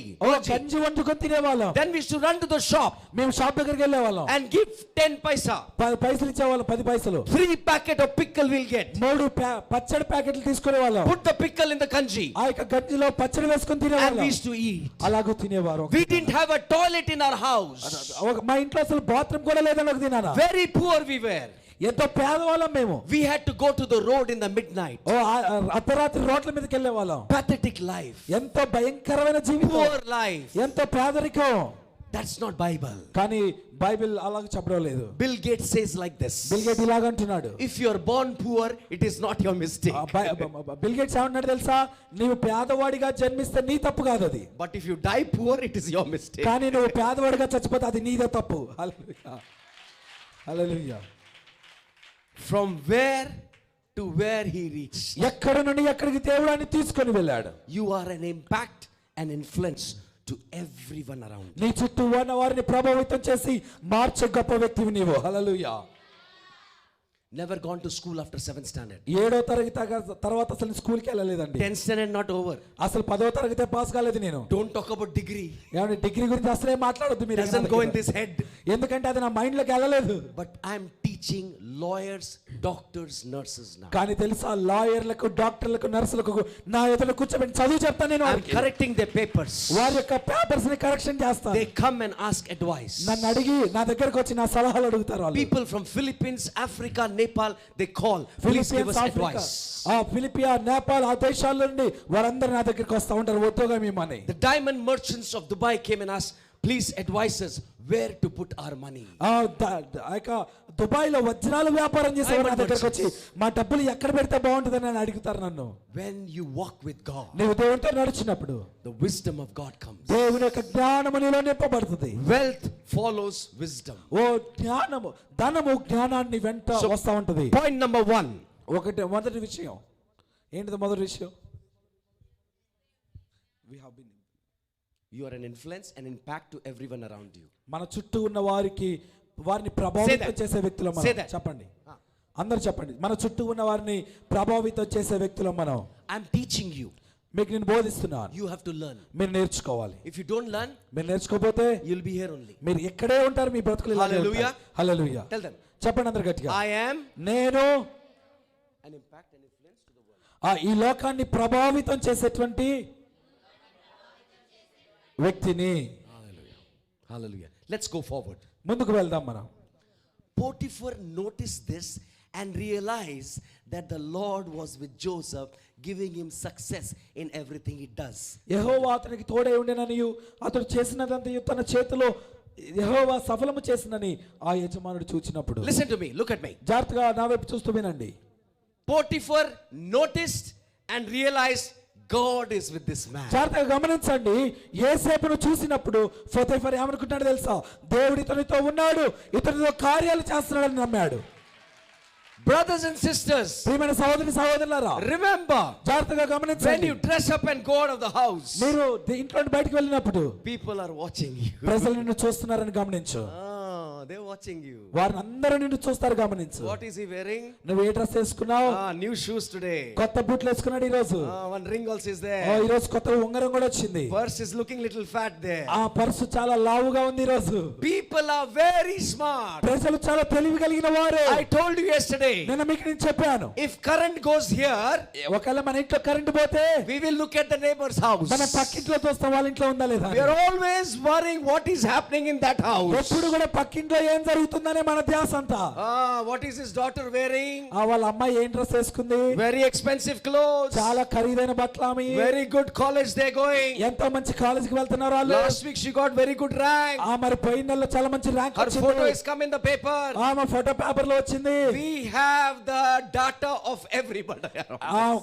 [SPEAKER 1] గంజి వండుకొని తినేవాళ్ళం.
[SPEAKER 2] Then we used to run to the shop.
[SPEAKER 1] మేము షాప్ దగ్గరికి వెళ్ళేవాళ్ళం.
[SPEAKER 2] And give 10 paisa.
[SPEAKER 1] 10 పైసలు ఇచ్చేవాళ్ళం. 10 పైసలు.
[SPEAKER 2] 3 packet of pickle we'll get.
[SPEAKER 1] 3 పచ్చడి ప్యాకెట్లు తీసుకునేవాళ్ళం.
[SPEAKER 2] Put the pickle in the kanji.
[SPEAKER 1] ఆ యొక్క గంజిలో పచ్చడి వేసుకొని
[SPEAKER 2] And
[SPEAKER 1] తినేవాళ్ళం.
[SPEAKER 2] we used to eat.
[SPEAKER 1] అలాగూ తినేవారు.
[SPEAKER 2] We didn't have a toilet in our house.
[SPEAKER 1] మా ఇంట్లో అసలు బాత్రూమ్ కూడా లేదని ఒక దినాన.
[SPEAKER 2] Very poor we were.
[SPEAKER 1] ఎంతో పేదవాళ్ళం మేము.
[SPEAKER 2] We had to go to the road in the midnight.
[SPEAKER 1] అర్ధరాత్రి రోడ్ల మీదకి వెళ్ళేవాళ్ళం.
[SPEAKER 2] Pathetic life.
[SPEAKER 1] ఎంతో భయంకరమైన జీవితం.
[SPEAKER 2] Poor life.
[SPEAKER 1] ఎంతో పేదరికం.
[SPEAKER 2] That's not Bible.
[SPEAKER 1] కానీ బైబిల్ అలాగ చెప్పడం లేదు.
[SPEAKER 2] Bill Gates says like this.
[SPEAKER 1] Bill gate ఇలాగ అంటున్నాడు.
[SPEAKER 2] If you are born poor, it is not your mistake.
[SPEAKER 1] Bill gates ఏమంటున్నాడు తెలుసా? నీవు పేదవాడిగా జన్మిస్తే నీ తప్పు కాదు అది.
[SPEAKER 2] But if you die poor, it is your mistake.
[SPEAKER 1] కానీ నువ్వు పేదవాడిగా చచ్చిపోతే అది నీదే తప్పు. హల్లెలూయా. హల్లెలూయా.
[SPEAKER 2] From where to where he reached.
[SPEAKER 1] ఎక్కడ నుండి ఎక్కడికి దేవుడు ఆయన తీసుకొని వెళ్ళాడు.
[SPEAKER 2] You are an impact and influence to everyone around.
[SPEAKER 1] నీ చుట్టూ ఉన్న వారిని ప్రభావితం చేసి మార్చే గొప్ప వ్యక్తివి నీవు. హల్లెలూయా.
[SPEAKER 2] Never gone to school after 7th standard.
[SPEAKER 1] 7వ తరగతి తర్వాత అసలు స్కూల్ కి వెళ్ళలేదండి.
[SPEAKER 2] 10th standard not over.
[SPEAKER 1] అసలు 10వ తరగతి పాస్ కాలేదు నేను.
[SPEAKER 2] Don't talk about degree.
[SPEAKER 1] ఏమండి డిగ్రీ గురించి అసలే మాట్లాడొద్దు మీరు.
[SPEAKER 2] Doesn't go in this head.
[SPEAKER 1] ఎందుకంటే అది నా మైండ్ లోకి వెళ్ళలేదు.
[SPEAKER 2] But I am teaching lawyers, doctors, nurses now.
[SPEAKER 1] కానీ తెలుసా లాయర్లకు, డాక్టర్లకు, నర్సులకు నా ఎదుట కూర్చోబెట్టి చదువు చెప్తాను నేను.
[SPEAKER 2] I am correcting their papers.
[SPEAKER 1] వారి యొక్క పేపర్స్ ని కరెక్షన్ చేస్తాను.
[SPEAKER 2] They come and ask advice.
[SPEAKER 1] నన్ను అడిగి నా దగ్గరకు వచ్చి నా సలహాలు అడుగుతారు వాళ్ళు.
[SPEAKER 2] People from Philippines, Africa, Nepal, they call. Please give us advice.
[SPEAKER 1] ఫిలిపియా, Nepal ఆ దేశాల నుండి వారందరూ నా దగ్గరికి వస్తూ ఉంటారు ఉద్యోగం ఇమ్మని.
[SPEAKER 2] The diamond merchants of Dubai came and asked, please advise us where to put our money.
[SPEAKER 1] Dubai లో వజ్రాల వ్యాపారం చేసేవారు నా దగ్గరికి వచ్చి మా డబ్బులు ఎక్కడ పెడితే బాగుంటుందని అని అడుగుతారు నన్ను.
[SPEAKER 2] When you walk with God,
[SPEAKER 1] నీవు దేవునితో నడిచినప్పుడు
[SPEAKER 2] the wisdom of God comes.
[SPEAKER 1] దేవుని యొక్క జ్ఞానము నీలో నింపబడుతుంది.
[SPEAKER 2] Wealth follows wisdom.
[SPEAKER 1] ఓ జ్ఞానము, ధనము జ్ఞానాన్ని వెంట వస్తూ ఉంటది.
[SPEAKER 2] Point number 1.
[SPEAKER 1] మొదటి విషయం ఏంటిది? మొదటి విషయం,
[SPEAKER 2] you are an influence and impact to everyone around you.
[SPEAKER 1] మన చుట్టూ ఉన్న వారిని ప్రభావితం చేసే వ్యక్తులం మనం. చెప్పండి, అందరూ చెప్పండి. మన చుట్టూ ఉన్న వారిని ప్రభావితం చేసే వ్యక్తులం మనం.
[SPEAKER 2] I'm teaching you.
[SPEAKER 1] మీకు నేను బోధిస్తున్నాను.
[SPEAKER 2] You have to learn.
[SPEAKER 1] మీరు నేర్చుకోవాలి.
[SPEAKER 2] If you don't learn,
[SPEAKER 1] మీరు నేర్చుకోకపోతే
[SPEAKER 2] you'll be here only.
[SPEAKER 1] మీరు ఇక్కడే ఉంటారు, మీ బ్రతుకులు ఇలాగే ఉంటాయి.
[SPEAKER 2] Hallelujah.
[SPEAKER 1] హల్లెలూయా.
[SPEAKER 2] Tell them.
[SPEAKER 1] చెప్పండి అందరూ గట్టిగా.
[SPEAKER 2] I am
[SPEAKER 1] నేను
[SPEAKER 2] an impact and influence to the world.
[SPEAKER 1] ఈ లోకాన్ని ప్రభావితం చేసేటువంటి వ్యక్తిని.
[SPEAKER 2] Hallelujah. Hallelujah. Let's go forward.
[SPEAKER 1] ముందుకు వెళ్దాం మనం.
[SPEAKER 2] Potiphar noticed this and realized that the Lord was with Joseph, giving him success in everything he does.
[SPEAKER 1] యెహోవా అతనికి తోడై ఉండెననియు అతడు చేసినదంతయు తన చేతిలో యెహోవా సఫలము చేసినని ఆ యజమానుడు చూచినప్పుడు.
[SPEAKER 2] Listen to me, look at me.
[SPEAKER 1] జాగ్రత్తగా నా వైపు చూస్తూ వినండి.
[SPEAKER 2] Potiphar noticed and realized God is with this man.
[SPEAKER 1] జాగ్రత్తగా గమనించండి. యోసేపును చూసినప్పుడు పోతీఫర్ ఏమనుకుంటాడు తెలుసా? దేవుడు ఇతనితో ఉన్నాడు, ఇతనితో కార్యాలు చేస్తున్నాడని నమ్మాడు.
[SPEAKER 2] Brothers and sisters,
[SPEAKER 1] ప్రియమైన సహోదరి సహోదరులారా,
[SPEAKER 2] remember,
[SPEAKER 1] జాగ్రత్తగా
[SPEAKER 2] when
[SPEAKER 1] గమనించండి.
[SPEAKER 2] you dress up and go out of the house,
[SPEAKER 1] మీరు ఇంట్లో నుండి బయటికి వెళ్ళినప్పుడు
[SPEAKER 2] people are watching you.
[SPEAKER 1] ప్రజలు నిన్ను చూస్తున్నారని గమనించు.
[SPEAKER 2] They're watching you.
[SPEAKER 1] వారిని అందరూ నిన్ను చూస్తారు, గమనించు.
[SPEAKER 2] What is he wearing?
[SPEAKER 1] నువ్వు ఏ డ్రెస్ వేసుకున్నావు?
[SPEAKER 2] New shoes today.
[SPEAKER 1] కొత్త బూట్లు వేసుకున్నాడు ఈ రోజు.
[SPEAKER 2] One ring also is there.
[SPEAKER 1] ఈ రోజు కొత్త ఉంగరం కూడా వచ్చింది.
[SPEAKER 2] Purse is looking little fat there.
[SPEAKER 1] ఆ పర్సు చాలా లావుగా ఉంది ఈ రోజు.
[SPEAKER 2] People are very smart.
[SPEAKER 1] ప్రజలు చాలా తెలివి కలిగిన వారు.
[SPEAKER 2] I told you yesterday.
[SPEAKER 1] నేను మీకు చెప్పాను.
[SPEAKER 2] If current goes here,
[SPEAKER 1] ఒకవేళ మన ఇంట్లో కరెంట్ పోతే
[SPEAKER 2] we will look at the neighbor's house.
[SPEAKER 1] మన పక్కింట్లో చూస్తాం వాళ్ళ ఇంట్లో ఉందా లేదా.
[SPEAKER 2] We are always worrying what is happening in that house.
[SPEAKER 1] ఎప్పుడు కూడా పక్కింట్లో ఏం జరుగుతుందనే మన ధ్యాస అంతా.
[SPEAKER 2] What is his daughter wearing?
[SPEAKER 1] వాళ్ళ అమ్మాయి ఏం డ్రెస్ వేసుకుంది?
[SPEAKER 2] Very expensive clothes.
[SPEAKER 1] చాలా ఖరీదైన బట్టలు ఆమె.
[SPEAKER 2] Very good college they going.
[SPEAKER 1] ఎంతో మంచి కాలేజీకి వెళ్తున్నారు వాళ్ళు.
[SPEAKER 2] Last week she got very good rank.
[SPEAKER 1] మరి పోయిన నెలలో చాలా మంచి ర్యాంక్
[SPEAKER 2] వచ్చింది. Her photo is come in the paper.
[SPEAKER 1] ఆమె ఫోటో పేపర్ లో వచ్చింది.
[SPEAKER 2] We have the data of everybody.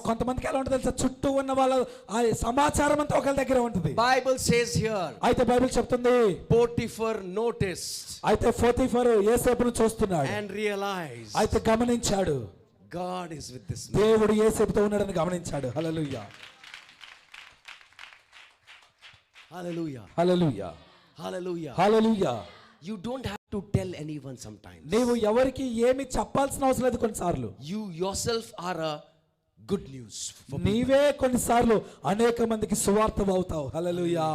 [SPEAKER 1] కొంతమందికి ఎలా ఉంటుంది తెలుసా? చుట్టూ ఉన్న వాళ్ళ ఆ సమాచారం అంతా ఒకళ్ళ దగ్గర ఉంటుంది.
[SPEAKER 2] Bible says here.
[SPEAKER 1] అయితే బైబిల్ చెప్తుంది
[SPEAKER 2] Potiphar noticed.
[SPEAKER 1] అయితే పోతీఫరు యోసేపును చూస్తున్నాడు.
[SPEAKER 2] And realized.
[SPEAKER 1] అయితే గమనించాడు.
[SPEAKER 2] God is with this man.
[SPEAKER 1] దేవుడు యోసేపుతో ఉన్నాడని గమనించాడు. హల్లెలూయా.
[SPEAKER 2] Hallelujah.
[SPEAKER 1] Hallelujah.
[SPEAKER 2] Hallelujah.
[SPEAKER 1] Hallelujah.
[SPEAKER 2] You don't have to tell anyone sometimes.
[SPEAKER 1] నీవు ఎవరికి ఏమి చెప్పాల్సిన అవసరం లేదు కొన్నిసార్లు.
[SPEAKER 2] You yourself are a good news for people.
[SPEAKER 1] నీవే కొన్నిసార్లు అనేక మందికి సువార్త అవుతావు. హల్లెలూయా.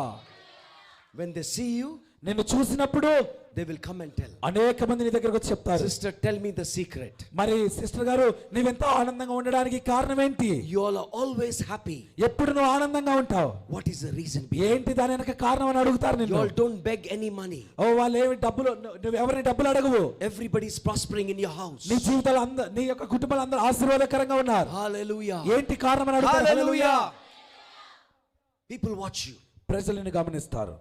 [SPEAKER 2] When they see you,
[SPEAKER 1] నిన్ను చూసినప్పుడు
[SPEAKER 2] they will come and tell.
[SPEAKER 1] అనేక మంది నీ దగ్గరకు వచ్చి చెప్తారు.
[SPEAKER 2] Sister, tell me the secret.
[SPEAKER 1] మరి సిస్టర్ గారు నీవెంతో ఆనందంగా ఉండడానికి కారణం ఏంటి?
[SPEAKER 2] You all are always happy.
[SPEAKER 1] ఎప్పుడు నువ్వు ఆనందంగా ఉంటావు?
[SPEAKER 2] What is the reason?
[SPEAKER 1] ఏంటి దాని వెనక కారణం అని అడుగుతారు నిన్ను.
[SPEAKER 2] You all don't beg any money.
[SPEAKER 1] వాళ్ళు ఏమి డబ్బులు, నువ్వు ఎవరిని డబ్బులు అడగవు.
[SPEAKER 2] Everybody is prospering in your house.
[SPEAKER 1] నీ జీవితాలు నీ యొక్క కుటుంబాలు అందరూ ఆశీర్వాదకరంగా ఉన్నారు.
[SPEAKER 2] Hallelujah.
[SPEAKER 1] ఏంటి కారణం అని అడుగుతారు.
[SPEAKER 2] Hallelujah. People watch you.
[SPEAKER 1] ప్రజలు నిన్ను గమనిస్తారు.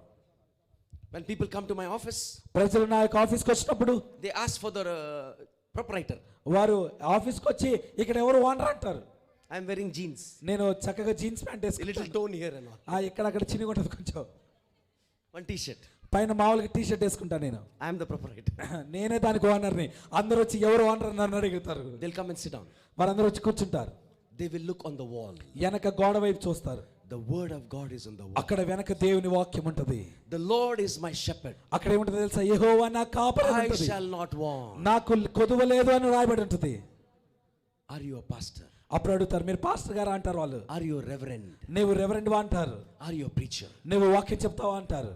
[SPEAKER 2] When people come to my office,
[SPEAKER 1] ప్రజలు నా యొక్క ఆఫీస్కి వచ్చినప్పుడు
[SPEAKER 2] they ask for the proprietor.
[SPEAKER 1] వారు ఆఫీస్కి వచ్చి ఇక్కడ ఎవరు ఓనర్ అంటారు.
[SPEAKER 2] I am wearing jeans.
[SPEAKER 1] నేను చక్కగా జీన్స్ ప్యాంట్
[SPEAKER 2] A little
[SPEAKER 1] వేసుకుంటాను.
[SPEAKER 2] tone here and all.
[SPEAKER 1] ఇక్కడక్కడ చిన్నగా ఉంటుంది కొంచెం.
[SPEAKER 2] One t-shirt.
[SPEAKER 1] పైన మామూలుగా టీ షర్ట్ వేసుకుంటాను నేను.
[SPEAKER 2] I am the proprietor.
[SPEAKER 1] నేనే దానికి ఓనర్ని. అందరూ వచ్చి ఎవరు ఓనర్ నన్ను అడుగుతారు.
[SPEAKER 2] They'll come and sit down.
[SPEAKER 1] వారందరూ వచ్చి కూర్చుంటారు.
[SPEAKER 2] They will look on the wall.
[SPEAKER 1] వెనక గోడ వైపు చూస్తారు.
[SPEAKER 2] The word of God is on the wall.
[SPEAKER 1] అక్కడ వెనక దేవుని వాక్యం ఉంటది.
[SPEAKER 2] The Lord is my shepherd.
[SPEAKER 1] అక్కడ ఏముంటది తెలుసా? యెహోవా నా కాపరి
[SPEAKER 2] I
[SPEAKER 1] ఉంటది.
[SPEAKER 2] shall not want.
[SPEAKER 1] నాకు కొదువ లేదు అని రాయబడి ఉంటది.
[SPEAKER 2] Are you a pastor?
[SPEAKER 1] అప్పుడు అడుగుతారు, మీరు పాస్టర్ గారా అంటారు వాళ్ళు.
[SPEAKER 2] Are you a reverend?
[SPEAKER 1] నువ్వు రెవరెండ్ వా అంటారు.
[SPEAKER 2] Are you a preacher?
[SPEAKER 1] నువ్వు వాక్యం చెప్తావా అంటారు.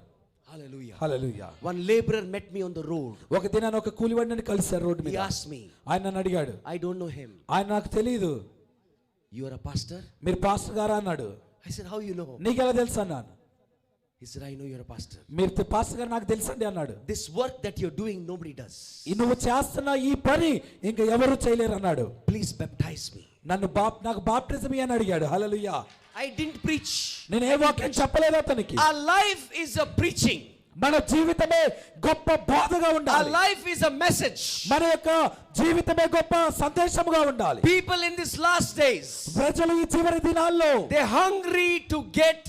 [SPEAKER 2] Hallelujah.
[SPEAKER 1] Hallelujah.
[SPEAKER 2] One laborer met me on the road.
[SPEAKER 1] ఒక దినాన ఒక కూలివాడిని కలిశారు రోడ్డు
[SPEAKER 2] He
[SPEAKER 1] మీద.
[SPEAKER 2] asked me.
[SPEAKER 1] ఆయన నన్ను అడిగాడు.
[SPEAKER 2] I don't know him.
[SPEAKER 1] ఆయన నాకు తెలియదు.
[SPEAKER 2] You are a pastor?
[SPEAKER 1] మీరు పాస్టర్ గారా అన్నాడు.
[SPEAKER 2] I said, how you know?
[SPEAKER 1] నీకెలా తెలుసు అన్నాను.
[SPEAKER 2] He said, I know you're a pastor.
[SPEAKER 1] మీరు పాస్టర్ గారు నాకు తెలుసండి అన్నాడు.
[SPEAKER 2] This work that you're doing, nobody does.
[SPEAKER 1] నువ్వు చేస్తున్న ఈ పని ఇంకా ఎవరు చేయలేరు అన్నాడు.
[SPEAKER 2] Please baptize me.
[SPEAKER 1] నాకు బాప్టిజం అని అడిగాడు. హల్లెలూయా.
[SPEAKER 2] I didn't preach.
[SPEAKER 1] నేను ఏ వాక్యం చెప్పలేదు అతనికి.
[SPEAKER 2] Our life is a preaching.
[SPEAKER 1] మన జీవితమే గొప్ప బోధగా
[SPEAKER 2] Our
[SPEAKER 1] ఉండాలి.
[SPEAKER 2] life is a message.
[SPEAKER 1] మన యొక్క జీవితమే గొప్ప సందేశముగా ఉండాలి.
[SPEAKER 2] People in these last days,
[SPEAKER 1] ప్రజలు ఈ చివరి దినాల్లో
[SPEAKER 2] they're hungry to get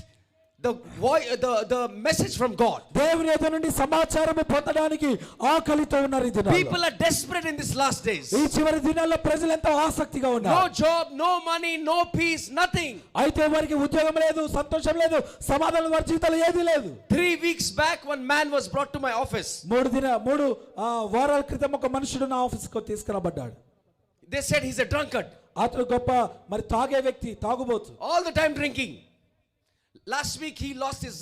[SPEAKER 2] the message from God.
[SPEAKER 1] దేవుని యొద్ద నుండి సమాచారము పొందడానికి ఆకలితో ఉన్నారు ఈ దినాల్లో.
[SPEAKER 2] People are desperate in these last days.
[SPEAKER 1] ఈ చివరి దినాల్లో ప్రజలు ఎంతో ఆసక్తిగా ఉన్నారు.
[SPEAKER 2] No job, no money, no peace, nothing.
[SPEAKER 1] అయితే వారికి ఉద్యోగం లేదు, సంతోషం లేదు, సమాధానం వారి జీవితంలో ఏదీ లేదు.
[SPEAKER 2] 3 weeks back one man was brought to my office.
[SPEAKER 1] 3 వారాల క్రితం ఒక మనుషుడు నా ఆఫీస్కి తీసుకురాబడ్డాడు.
[SPEAKER 2] They said he's a drunkard.
[SPEAKER 1] అతను గొప్ప మరి తాగే వ్యక్తి, తాగుబోతు.
[SPEAKER 2] All the time drinking. Last week he lost his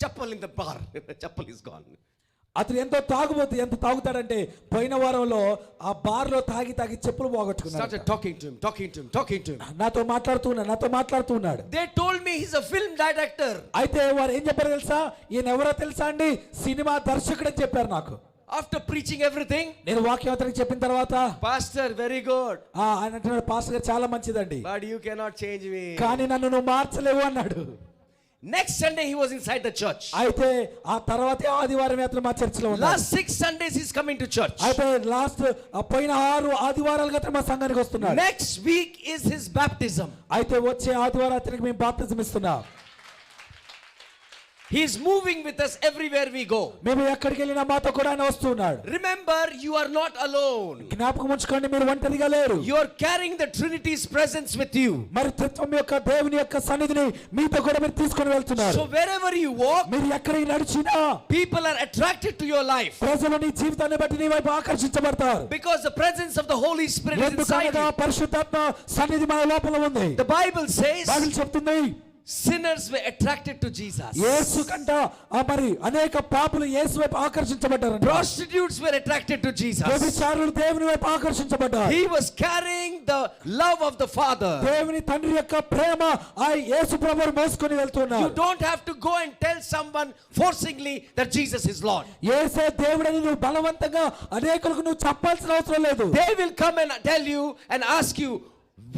[SPEAKER 2] chappal in the bar. Chappal is gone.
[SPEAKER 1] అతను ఎంతో తాగుబోతు, ఎంత తాగుతాడంటే పోయిన వారంలో ఆ బార్ లో తాగి చెప్పులు పోగొట్టుకున్నాడు.
[SPEAKER 2] Started talking to him.
[SPEAKER 1] నాతో మాట్లాడుతున్నాడు.
[SPEAKER 2] They told me he's a film director.
[SPEAKER 1] అయితే వారు ఏం చెప్పారు తెలుసా? ఈయన ఎవరో తెలుసా అండి? సినిమా దర్శకుడు అని చెప్పారు నాకు.
[SPEAKER 2] After preaching everything,
[SPEAKER 1] నేను వాక్యం అతనికి చెప్పిన తర్వాత,
[SPEAKER 2] pastor very good,
[SPEAKER 1] ఆయన అంటున్నాడు, పాస్టర్ గారు చాలా మంచిదండి,
[SPEAKER 2] but you cannot change me.
[SPEAKER 1] కానీ నన్ను నువ్వు మార్చలేవు అన్నాడు.
[SPEAKER 2] Next Sunday he was inside the church.
[SPEAKER 1] అయితే ఆ తర్వాతే ఆదివారం అతను మా చర్చిలో ఉన్నాడు.
[SPEAKER 2] Last 6 Sundays he's coming to church.
[SPEAKER 1] అయితే పోయిన 6 ఆదివారాలుగా అతను మా సంఘానికి వస్తున్నాడు.
[SPEAKER 2] Next week is his baptism.
[SPEAKER 1] అయితే వచ్చే ఆదివారం అతనికి మేము బాప్తిజం ఇస్తున్నాం.
[SPEAKER 2] He is moving with us everywhere we go.
[SPEAKER 1] మేము ఎక్కడికి వెళ్ళినా మాతో కూడా ఆయన వస్తున్నాడు.
[SPEAKER 2] Remember, you are not alone.
[SPEAKER 1] జ్ఞాపకం ఉంచుకోండి, మీరు ఒంటరిగా లేరు.
[SPEAKER 2] You are carrying the Trinity's presence with you.
[SPEAKER 1] మరి త్రిత్వం యొక్క దేవుని యొక్క సన్నిధిని మీతో కూడా మీరు తీసుకొని వెళ్తున్నారు.
[SPEAKER 2] So wherever you walk,
[SPEAKER 1] మీరు ఎక్కడికి నడిచినా
[SPEAKER 2] people are attracted to your life.
[SPEAKER 1] ప్రజలు నీ జీవితాన్ని బట్టి నీ వైపు ఆకర్షించబడతారు.
[SPEAKER 2] Because the presence of the Holy Spirit is inside you.
[SPEAKER 1] పరిశుద్ధాత్మ సన్నిధి మన లోపల ఉంది.
[SPEAKER 2] The Bible says,
[SPEAKER 1] బైబిల్ చెప్తుంది,
[SPEAKER 2] sinners were attracted to Jesus.
[SPEAKER 1] యేసు కంట మరి అనేక పాపులు యేసు వైపు ఆకర్షించబడ్డారు.
[SPEAKER 2] Prostitutes were attracted to Jesus.
[SPEAKER 1] వ్యభిచారులు దేవుని వైపు ఆకర్షించబడ్డారు.
[SPEAKER 2] He was carrying the love of the Father.
[SPEAKER 1] దేవుని తండ్రి యొక్క ప్రేమ ఆ యేసు ప్రభువును మోసుకొని వెళ్తున్నారు.
[SPEAKER 2] You don't have to go and tell someone forcingly that Jesus is Lord.
[SPEAKER 1] యేసే దేవుడని నువ్వు బలవంతంగా అనేకులకు నువ్వు చెప్పాల్సిన అవసరం లేదు.
[SPEAKER 2] They will come and tell you and ask you,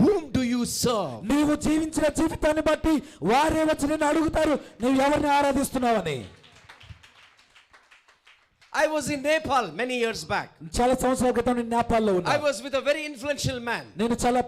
[SPEAKER 2] whom do you serve?
[SPEAKER 1] నీవు జీవించిన జీవితాన్ని బట్టి వారే వచ్చి నిన్ను అడుగుతారు, నువ్వు ఎవరిని ఆరాధిస్తున్నావని.
[SPEAKER 2] I was in Nepal many years back.
[SPEAKER 1] చాలా సంవత్సరాల క్రితం నేను నేపాల్లో ఉన్నా.
[SPEAKER 2] I was with a very influential man.
[SPEAKER 1] నేను చాలా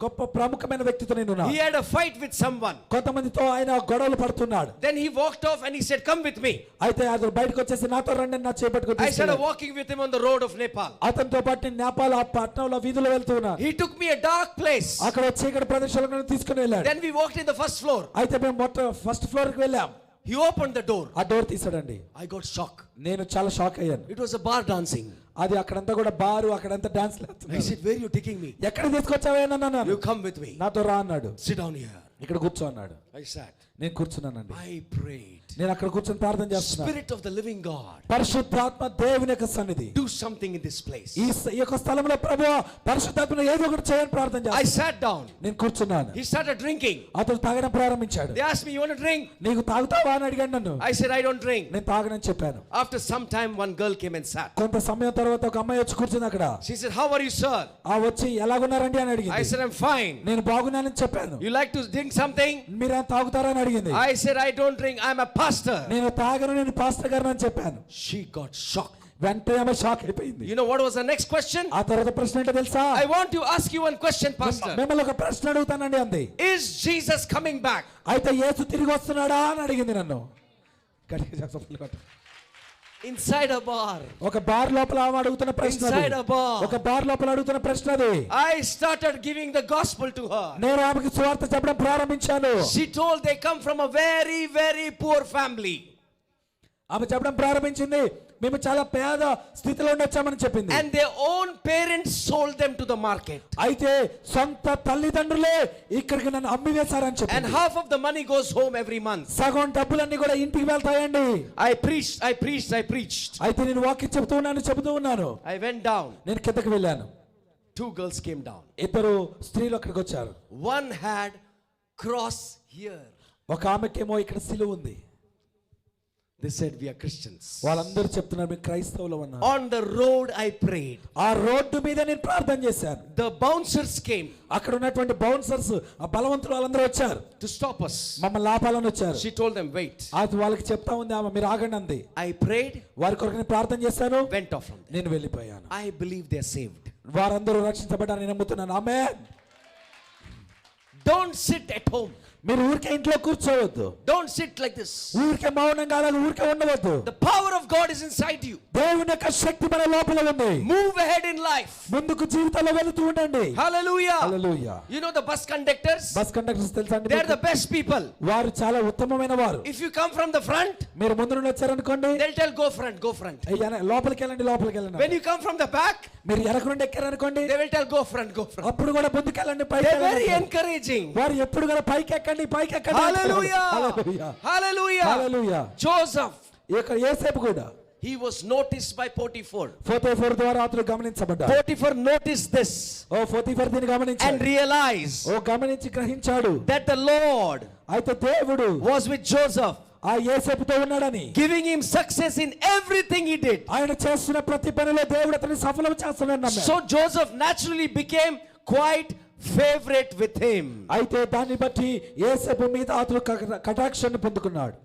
[SPEAKER 1] గొప్ప ప్రముఖమైన వ్యక్తితో నేను ఉన్నా.
[SPEAKER 2] He had a fight with someone.
[SPEAKER 1] కొంతమందితో ఆయన గొడవలు పడుతున్నాడు.
[SPEAKER 2] Then he walked off and he said, come with me.
[SPEAKER 1] అయితే అతను బయటకు వచ్చేసి నాతో రండి అని నా చేపట్టుకొని
[SPEAKER 2] I started walking with him on the road of Nepal.
[SPEAKER 1] అతనితో పాటు నేను నేపాల్ ఆ పట్టణంలో వీధిలో వెళ్తున్నా.
[SPEAKER 2] He took me a dark place.
[SPEAKER 1] అక్కడ చీకటి ప్రదేశాలకు నన్ను తీసుకుని వెళ్ళాడు.
[SPEAKER 2] Then we walked in the first floor.
[SPEAKER 1] అయితే మేము ఫస్ట్ ఫ్లోర్ కి వెళ్ళాం.
[SPEAKER 2] He opened the door.
[SPEAKER 1] ఆ డోర్ తీసాడండి.
[SPEAKER 2] I got shocked.
[SPEAKER 1] నేను చాలా షాక్ అయ్యాను.
[SPEAKER 2] It was a bar dancing.
[SPEAKER 1] అది అక్కడంతా కూడా బారు, అక్కడంతా dance
[SPEAKER 2] I
[SPEAKER 1] లేస్తున్నారు.
[SPEAKER 2] said, where are you taking me?
[SPEAKER 1] ఎక్కడ తీసుకొచ్చావేనా అన్నాను.
[SPEAKER 2] You come with me.
[SPEAKER 1] నాతో రా అన్నాడు.
[SPEAKER 2] Sit down here.
[SPEAKER 1] ఇక్కడ కూర్చో అన్నాడు.
[SPEAKER 2] I sat.
[SPEAKER 1] నేను కూర్చున్నానండి.
[SPEAKER 2] I prayed.
[SPEAKER 1] నేను అక్కడ కూర్చొని ప్రార్థన చేస్తున్నాను.
[SPEAKER 2] Spirit of the living God,
[SPEAKER 1] పరిశుద్ధాత్మ దేవుని యొక్క సన్నిధి,
[SPEAKER 2] do something in this place.
[SPEAKER 1] ఈ యొక్క స్థలంలో ప్రభువా పరిశుద్ధాత్మను ఏదో ఒకటి చేయని ప్రార్థన
[SPEAKER 2] I
[SPEAKER 1] చేస్తున్నాను.
[SPEAKER 2] sat down.
[SPEAKER 1] నేను కూర్చున్నాను.
[SPEAKER 2] He started drinking.
[SPEAKER 1] అతను తాగడం ప్రారంభించాడు.
[SPEAKER 2] They asked me, you want to drink?
[SPEAKER 1] నీకు తాగుతావా అని అడిగాడు నన్ను.
[SPEAKER 2] I said, I don't drink.
[SPEAKER 1] నేను తాగనని చెప్పాను.
[SPEAKER 2] After some time, one girl came and sat.
[SPEAKER 1] కొంత సమయం తర్వాత ఒక అమ్మాయి వచ్చి కూర్చుంది అక్కడ.
[SPEAKER 2] She said, how are you, sir?
[SPEAKER 1] ఆ వచ్చి ఎలాగున్నారండి అని
[SPEAKER 2] I
[SPEAKER 1] అడిగింది.
[SPEAKER 2] said, I'm fine.
[SPEAKER 1] నేను బాగున్నానని చెప్పాను.
[SPEAKER 2] You like to drink something?
[SPEAKER 1] మీరు తాగుతారా అని అడిగింది.
[SPEAKER 2] I said, I don't drink, I'm a pastor.
[SPEAKER 1] నేను తాగను, నేను పాస్టర్ గారిని అని చెప్పాను.
[SPEAKER 2] She got shocked.
[SPEAKER 1] వెంటనే ఆమె షాక్ అయిపోయింది.
[SPEAKER 2] You know what was the next question?
[SPEAKER 1] ఆ తర్వాత ప్రశ్న ఏంటో తెలుసా?
[SPEAKER 2] I want to ask you one question, pastor.
[SPEAKER 1] మిమ్మల్ని ఒక ప్రశ్న అడుగుతానండి అంది.
[SPEAKER 2] Is Jesus coming back?
[SPEAKER 1] అయితే యేసు తిరిగి వస్తున్నాడా అని అడిగింది నన్ను. గట్టిగా చెప్పండి.
[SPEAKER 2] Inside a bar.
[SPEAKER 1] ఒక బార్ లోపల ఆమె అడుగుతున్న ప్రశ్న అది.
[SPEAKER 2] Inside a bar.
[SPEAKER 1] ఒక బార్ లోపల అడుగుతున్న ప్రశ్న అది.
[SPEAKER 2] I started giving the gospel to her.
[SPEAKER 1] నేను ఆమెకి సువార్త చెప్పడం ప్రారంభించాను.
[SPEAKER 2] She told they come from a very, very poor family.
[SPEAKER 1] ఆమె చెప్పడం ప్రారంభించింది, మేము చాలా పేద స్థితిలో వచ్చామని చెప్పింది.
[SPEAKER 2] And their own parents sold them to the market.
[SPEAKER 1] అయితే సొంత తల్లిదండ్రులే ఇక్కడికి నన్ను అమ్మి వేశారని చెప్పింది.
[SPEAKER 2] And half of the money goes home every month.
[SPEAKER 1] సగం డబ్బులన్నీ కూడా ఇంటికి వెళ్తాయండి.
[SPEAKER 2] I preached.
[SPEAKER 1] అయితే నేను వాక్యం చెబుతూ ఉన్నాను.
[SPEAKER 2] I went down.
[SPEAKER 1] నేను కిందకి వెళ్ళాను.
[SPEAKER 2] 2 girls came down.
[SPEAKER 1] ఇద్దరు స్త్రీలు అక్కడికి వచ్చారు.
[SPEAKER 2] One had cross here.
[SPEAKER 1] ఒక ఆమెకేమో ఇక్కడ సిలువ ఉంది.
[SPEAKER 2] They said we are Christians.
[SPEAKER 1] వాళ్ళందరూ చెప్తున్నారు మేము క్రైస్తవులం అన్నారు.
[SPEAKER 2] On the road I prayed.
[SPEAKER 1] ఆ రోడ్డు మీద నేను ప్రార్థన చేశాను.
[SPEAKER 2] The bouncers came.
[SPEAKER 1] అక్కడ ఉన్నటువంటి బౌన్సర్స్, ఆ బలవంతులు వాళ్ళందరూ వచ్చారు
[SPEAKER 2] to stop us.
[SPEAKER 1] మమ్మల్ని ఆపాలని వచ్చారు.
[SPEAKER 2] She told them wait.
[SPEAKER 1] అది వాళ్ళకి చెప్తా ఉంది ఆమె, మీరు ఆగండి అంది.
[SPEAKER 2] I prayed.
[SPEAKER 1] వారి కొరకు నేను ప్రార్థన చేశాను.
[SPEAKER 2] Went off from there.
[SPEAKER 1] నేను వెళ్ళిపోయాను.
[SPEAKER 2] I believe they are saved.
[SPEAKER 1] వారందరూ రక్షించబడ్డారని నమ్ముతున్నాను. ఆమేన్.
[SPEAKER 2] Don't sit at home.
[SPEAKER 1] మీరు ఊరికే ఇంట్లో కూర్చోవద్దు.
[SPEAKER 2] Don't sit like this.
[SPEAKER 1] ఊరికే మౌనంగా అలాగే ఊరికే ఉండవద్దు.
[SPEAKER 2] The power of God is inside you.
[SPEAKER 1] దేవుని యొక్క శక్తి మన లోపల ఉంది.
[SPEAKER 2] Move ahead in life.
[SPEAKER 1] ముందుకు జీవితంలో వెళుతూ ఉండండి.
[SPEAKER 2] Hallelujah.
[SPEAKER 1] Hallelujah.
[SPEAKER 2] You know the bus conductors?
[SPEAKER 1] Bus conductors తెలుసా అండి?
[SPEAKER 2] They are the best people.
[SPEAKER 1] వారు చాలా ఉత్తమమైన వారు.
[SPEAKER 2] If you come from the front,
[SPEAKER 1] మీరు ముందు నుండి వచ్చారనుకోండి,
[SPEAKER 2] they'll tell go front.
[SPEAKER 1] లోపలికి వెళ్ళండి.
[SPEAKER 2] When you come from the back,
[SPEAKER 1] మీరు వెనక నుండి ఎక్కారనుకోండి,
[SPEAKER 2] they will tell go front.
[SPEAKER 1] అప్పుడు కూడా ముందుకు వెళ్ళండి, పైకి
[SPEAKER 2] They're very
[SPEAKER 1] వెళ్ళండి.
[SPEAKER 2] encouraging.
[SPEAKER 1] వారు ఎప్పుడు కూడా పైకి ఎక్కండి.
[SPEAKER 2] Hallelujah.
[SPEAKER 1] హల్లెలూయా.
[SPEAKER 2] Hallelujah.
[SPEAKER 1] హల్లెలూయా.
[SPEAKER 2] Joseph,
[SPEAKER 1] ఇక్కడ యోసేపు కూడా
[SPEAKER 2] he was noticed by Potiphar.
[SPEAKER 1] Potiphar ద్వారా అతడు గమనించబడ్డాడు.
[SPEAKER 2] Potiphar noticed this
[SPEAKER 1] పోతీఫర్ దీన్ని
[SPEAKER 2] and
[SPEAKER 1] గమనించాడు.
[SPEAKER 2] realized
[SPEAKER 1] గమనించి గ్రహించాడు
[SPEAKER 2] that the Lord
[SPEAKER 1] అయితే దేవుడు
[SPEAKER 2] was with Joseph,
[SPEAKER 1] ఆ యోసేపుతో ఉన్నాడని,
[SPEAKER 2] giving him success in everything he did.
[SPEAKER 1] ఆయన చేస్తున్న ప్రతి పనిలో దేవుడు అతన్ని సఫలం చేస్తున్నాడు.
[SPEAKER 2] So Joseph naturally became quite favorite with him.
[SPEAKER 1] అయితే దాన్ని బట్టి యోసేపు మీద అతడు కటాక్షాన్ని పొందుకున్నాడు.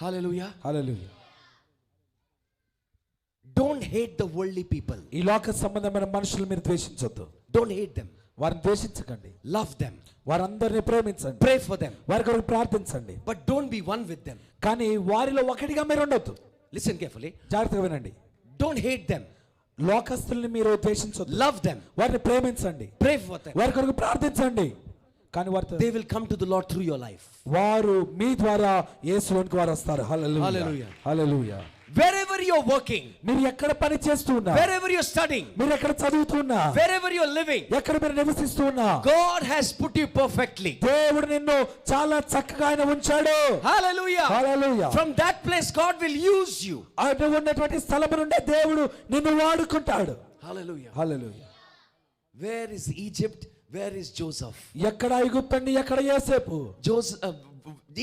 [SPEAKER 2] Hallelujah.
[SPEAKER 1] Hallelujah.
[SPEAKER 2] Don't hate the worldly people.
[SPEAKER 1] ఈ లోక సంబంధమైన మనుషులు మీరు ద్వేషించొద్దు.
[SPEAKER 2] Don't hate them.
[SPEAKER 1] వారిని ద్వేషించకండి.
[SPEAKER 2] Love them.
[SPEAKER 1] వారందరిని ప్రేమించండి.
[SPEAKER 2] Pray for them.
[SPEAKER 1] వారి కొరకు ప్రార్థించండి.
[SPEAKER 2] But don't be one with them.
[SPEAKER 1] కానీ వారిలో ఒకటిగా మీరు ఉండొద్దు.
[SPEAKER 2] Listen carefully.
[SPEAKER 1] జాగ్రత్తగా వినండి.
[SPEAKER 2] Don't hate them.
[SPEAKER 1] లోకస్తుల్ని మీరు ద్వేషించొద్దు.
[SPEAKER 2] Love them.
[SPEAKER 1] వారిని ప్రేమించండి.
[SPEAKER 2] Pray for them.
[SPEAKER 1] వారి కొరకు ప్రార్థించండి. కానీ వారితో
[SPEAKER 2] They will come to the Lord through your life.
[SPEAKER 1] వారు మీ ద్వారా యేసులోనికి వారు వస్తారు. హల్లెలూయా.
[SPEAKER 2] Hallelujah.
[SPEAKER 1] Hallelujah.
[SPEAKER 2] Wherever you're working,
[SPEAKER 1] మీరు ఎక్కడ పని చేస్తున్నా,
[SPEAKER 2] wherever you're studying,
[SPEAKER 1] మీరు ఎక్కడ చదువుతున్నా,
[SPEAKER 2] wherever you're living,
[SPEAKER 1] ఎక్కడ మీరు నివసిస్తున్నా,
[SPEAKER 2] God has put you perfectly.
[SPEAKER 1] దేవుడు నిన్ను చాలా చక్కగా ఆయన ఉంచాడు.
[SPEAKER 2] Hallelujah.
[SPEAKER 1] Hallelujah.
[SPEAKER 2] From that place God will use you.
[SPEAKER 1] ఆయన ఉన్నటువంటి స్థలం నుండి దేవుడు నిన్ను వాడుకుంటాడు.
[SPEAKER 2] Hallelujah.
[SPEAKER 1] Hallelujah.
[SPEAKER 2] Where is Egypt? Where is Joseph?
[SPEAKER 1] ఎక్కడ ఐగుప్తు అండి, ఎక్కడ యోసేపు?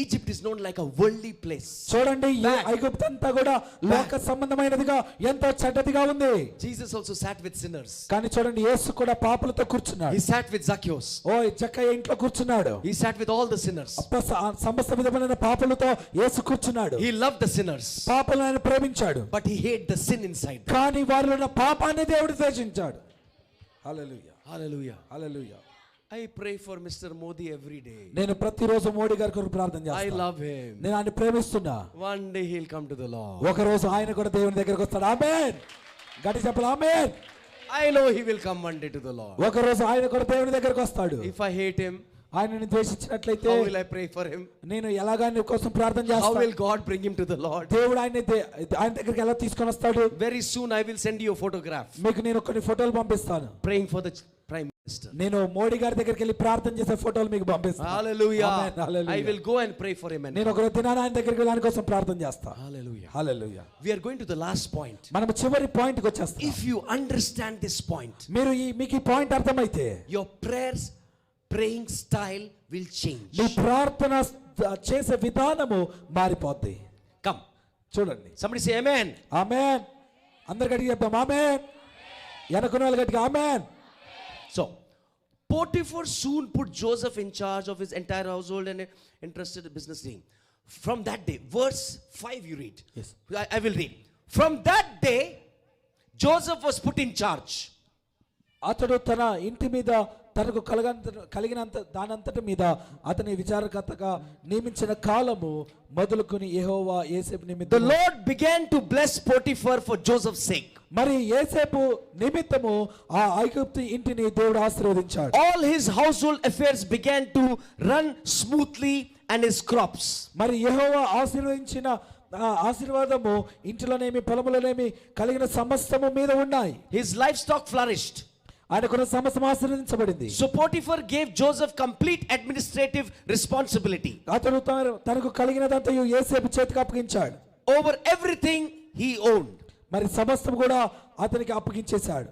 [SPEAKER 2] Egypt is known like a worldly place.
[SPEAKER 1] చూడండి, ఐగుప్తు అంతా కూడా లోక సంబంధమైనదిగా ఎంతో చెడ్డదిగా ఉంది.
[SPEAKER 2] Jesus also sat with sinners.
[SPEAKER 1] కానీ చూడండి, యేసు కూడా పాపులతో కూర్చున్నాడు.
[SPEAKER 2] He sat with Zacchaeus.
[SPEAKER 1] జక్కయ్య ఇంట్లో కూర్చున్నాడు.
[SPEAKER 2] He sat with all the sinners.
[SPEAKER 1] సమస్త విధమైన పాపులతో యేసు కూర్చున్నాడు.
[SPEAKER 2] He loved the sinners.
[SPEAKER 1] పాపులను ఆయన ప్రేమించాడు.
[SPEAKER 2] But he hated the sin inside.
[SPEAKER 1] కానీ వారిలో ఉన్న పాపాన్ని దేవుడు ద్వేషించాడు. హల్లెలూయా.
[SPEAKER 2] Hallelujah.
[SPEAKER 1] Hallelujah.
[SPEAKER 2] I pray for Mr. Modi every day.
[SPEAKER 1] నేను ప్రతిరోజు మోడీ గారి కొరకు ప్రార్థన చేస్తాను.
[SPEAKER 2] I love him.
[SPEAKER 1] నేను ఆయన ప్రేమిస్తున్నా.
[SPEAKER 2] One day he'll come to the Lord.
[SPEAKER 1] ఒక రోజు ఆయన కూడా దేవుని దగ్గరికి వస్తాడు. ఆమేన్. గట్టి చెప్పాలి ఆమేన్.
[SPEAKER 2] I know he will come one day to the Lord.
[SPEAKER 1] ఒక రోజు ఆయన కూడా దేవుని దగ్గరికి వస్తాడు.
[SPEAKER 2] If I hate him,
[SPEAKER 1] ఆయనని ద్వేషించినట్లయితే
[SPEAKER 2] how will I pray for him?
[SPEAKER 1] నేను ఎలాగా నీ కోసం ప్రార్థన
[SPEAKER 2] How
[SPEAKER 1] చేస్తాను.
[SPEAKER 2] will God bring him to the Lord?
[SPEAKER 1] దేవుడు ఆయన దగ్గరికి ఎలా తీసుకొని వస్తాడు?
[SPEAKER 2] Very soon I will send you a photograph.
[SPEAKER 1] మీకు నేను కొన్ని ఫోటోలు పంపిస్తాను.
[SPEAKER 2] Praying for the Prime Minister.
[SPEAKER 1] నేను మోడీ గారి దగ్గరికి వెళ్ళి ప్రార్థన చేసే ఫోటోలు మీకు పంపిస్తాను.
[SPEAKER 2] Hallelujah.
[SPEAKER 1] Amen. Hallelujah.
[SPEAKER 2] I will go and pray for him.
[SPEAKER 1] నేను ఒక దినాన ఆయన దగ్గరికి వెళ్ళి ఆయన కోసం ప్రార్థన చేస్తాను.
[SPEAKER 2] Hallelujah.
[SPEAKER 1] Hallelujah.
[SPEAKER 2] We are going to the last point.
[SPEAKER 1] మనం చివరి పాయింట్ కి వచ్చేస్తాం.
[SPEAKER 2] If you understand this point,
[SPEAKER 1] మీరు మీకు ఈ పాయింట్ అర్థమైతే
[SPEAKER 2] your praying style will change.
[SPEAKER 1] మీ ప్రార్థన చేసే విధానము మారిపోద్ది.
[SPEAKER 2] Come.
[SPEAKER 1] చూడండి.
[SPEAKER 2] Somebody say amen.
[SPEAKER 1] ఆమేన్. అందరు గట్టిగా చెప్తాం ఆమేన్. వెనకున్న వాళ్ళు గట్టిగా ఆమేన్.
[SPEAKER 2] So, Potiphar soon put Joseph in charge of his entire household and entrusted a business name. From that day, verse 5 you read.
[SPEAKER 1] Yes.
[SPEAKER 2] I will read. From that day, Joseph was put in charge.
[SPEAKER 1] అతడు తన ఇంటి మీద తనకు కలిగినంత దానంతటి మీద అతని విచారకర్తగా నియమించిన కాలము మొదలుకొని యెహోవా యోసేపు
[SPEAKER 2] The
[SPEAKER 1] నిమిత్తము
[SPEAKER 2] Lord began to bless Potiphar for Joseph's sake.
[SPEAKER 1] మరి యోసేపు నిమిత్తము ఆ ఐగుప్తు ఇంటిని దేవుడు ఆశీర్వదించాడు.
[SPEAKER 2] All his household affairs began to run smoothly and his crops.
[SPEAKER 1] మరి యెహోవా ఆశీర్వదించిన ఆశీర్వాదము ఇంటిలోనేమి పొలములోనేమి కలిగిన సమస్తము మీద ఉన్నాయి.
[SPEAKER 2] His livestock flourished.
[SPEAKER 1] ఆయనకున్న సమస్తం ఆశీర్వదించబడింది.
[SPEAKER 2] So Potiphar gave Joseph complete administrative responsibility.
[SPEAKER 1] అతడు తనకు కలిగినదంతయు యోసేపు చేతికి అప్పగించాడు.
[SPEAKER 2] Over everything he owned.
[SPEAKER 1] మరి సమస్తం కూడా అతనికి అప్పగించేశాడు.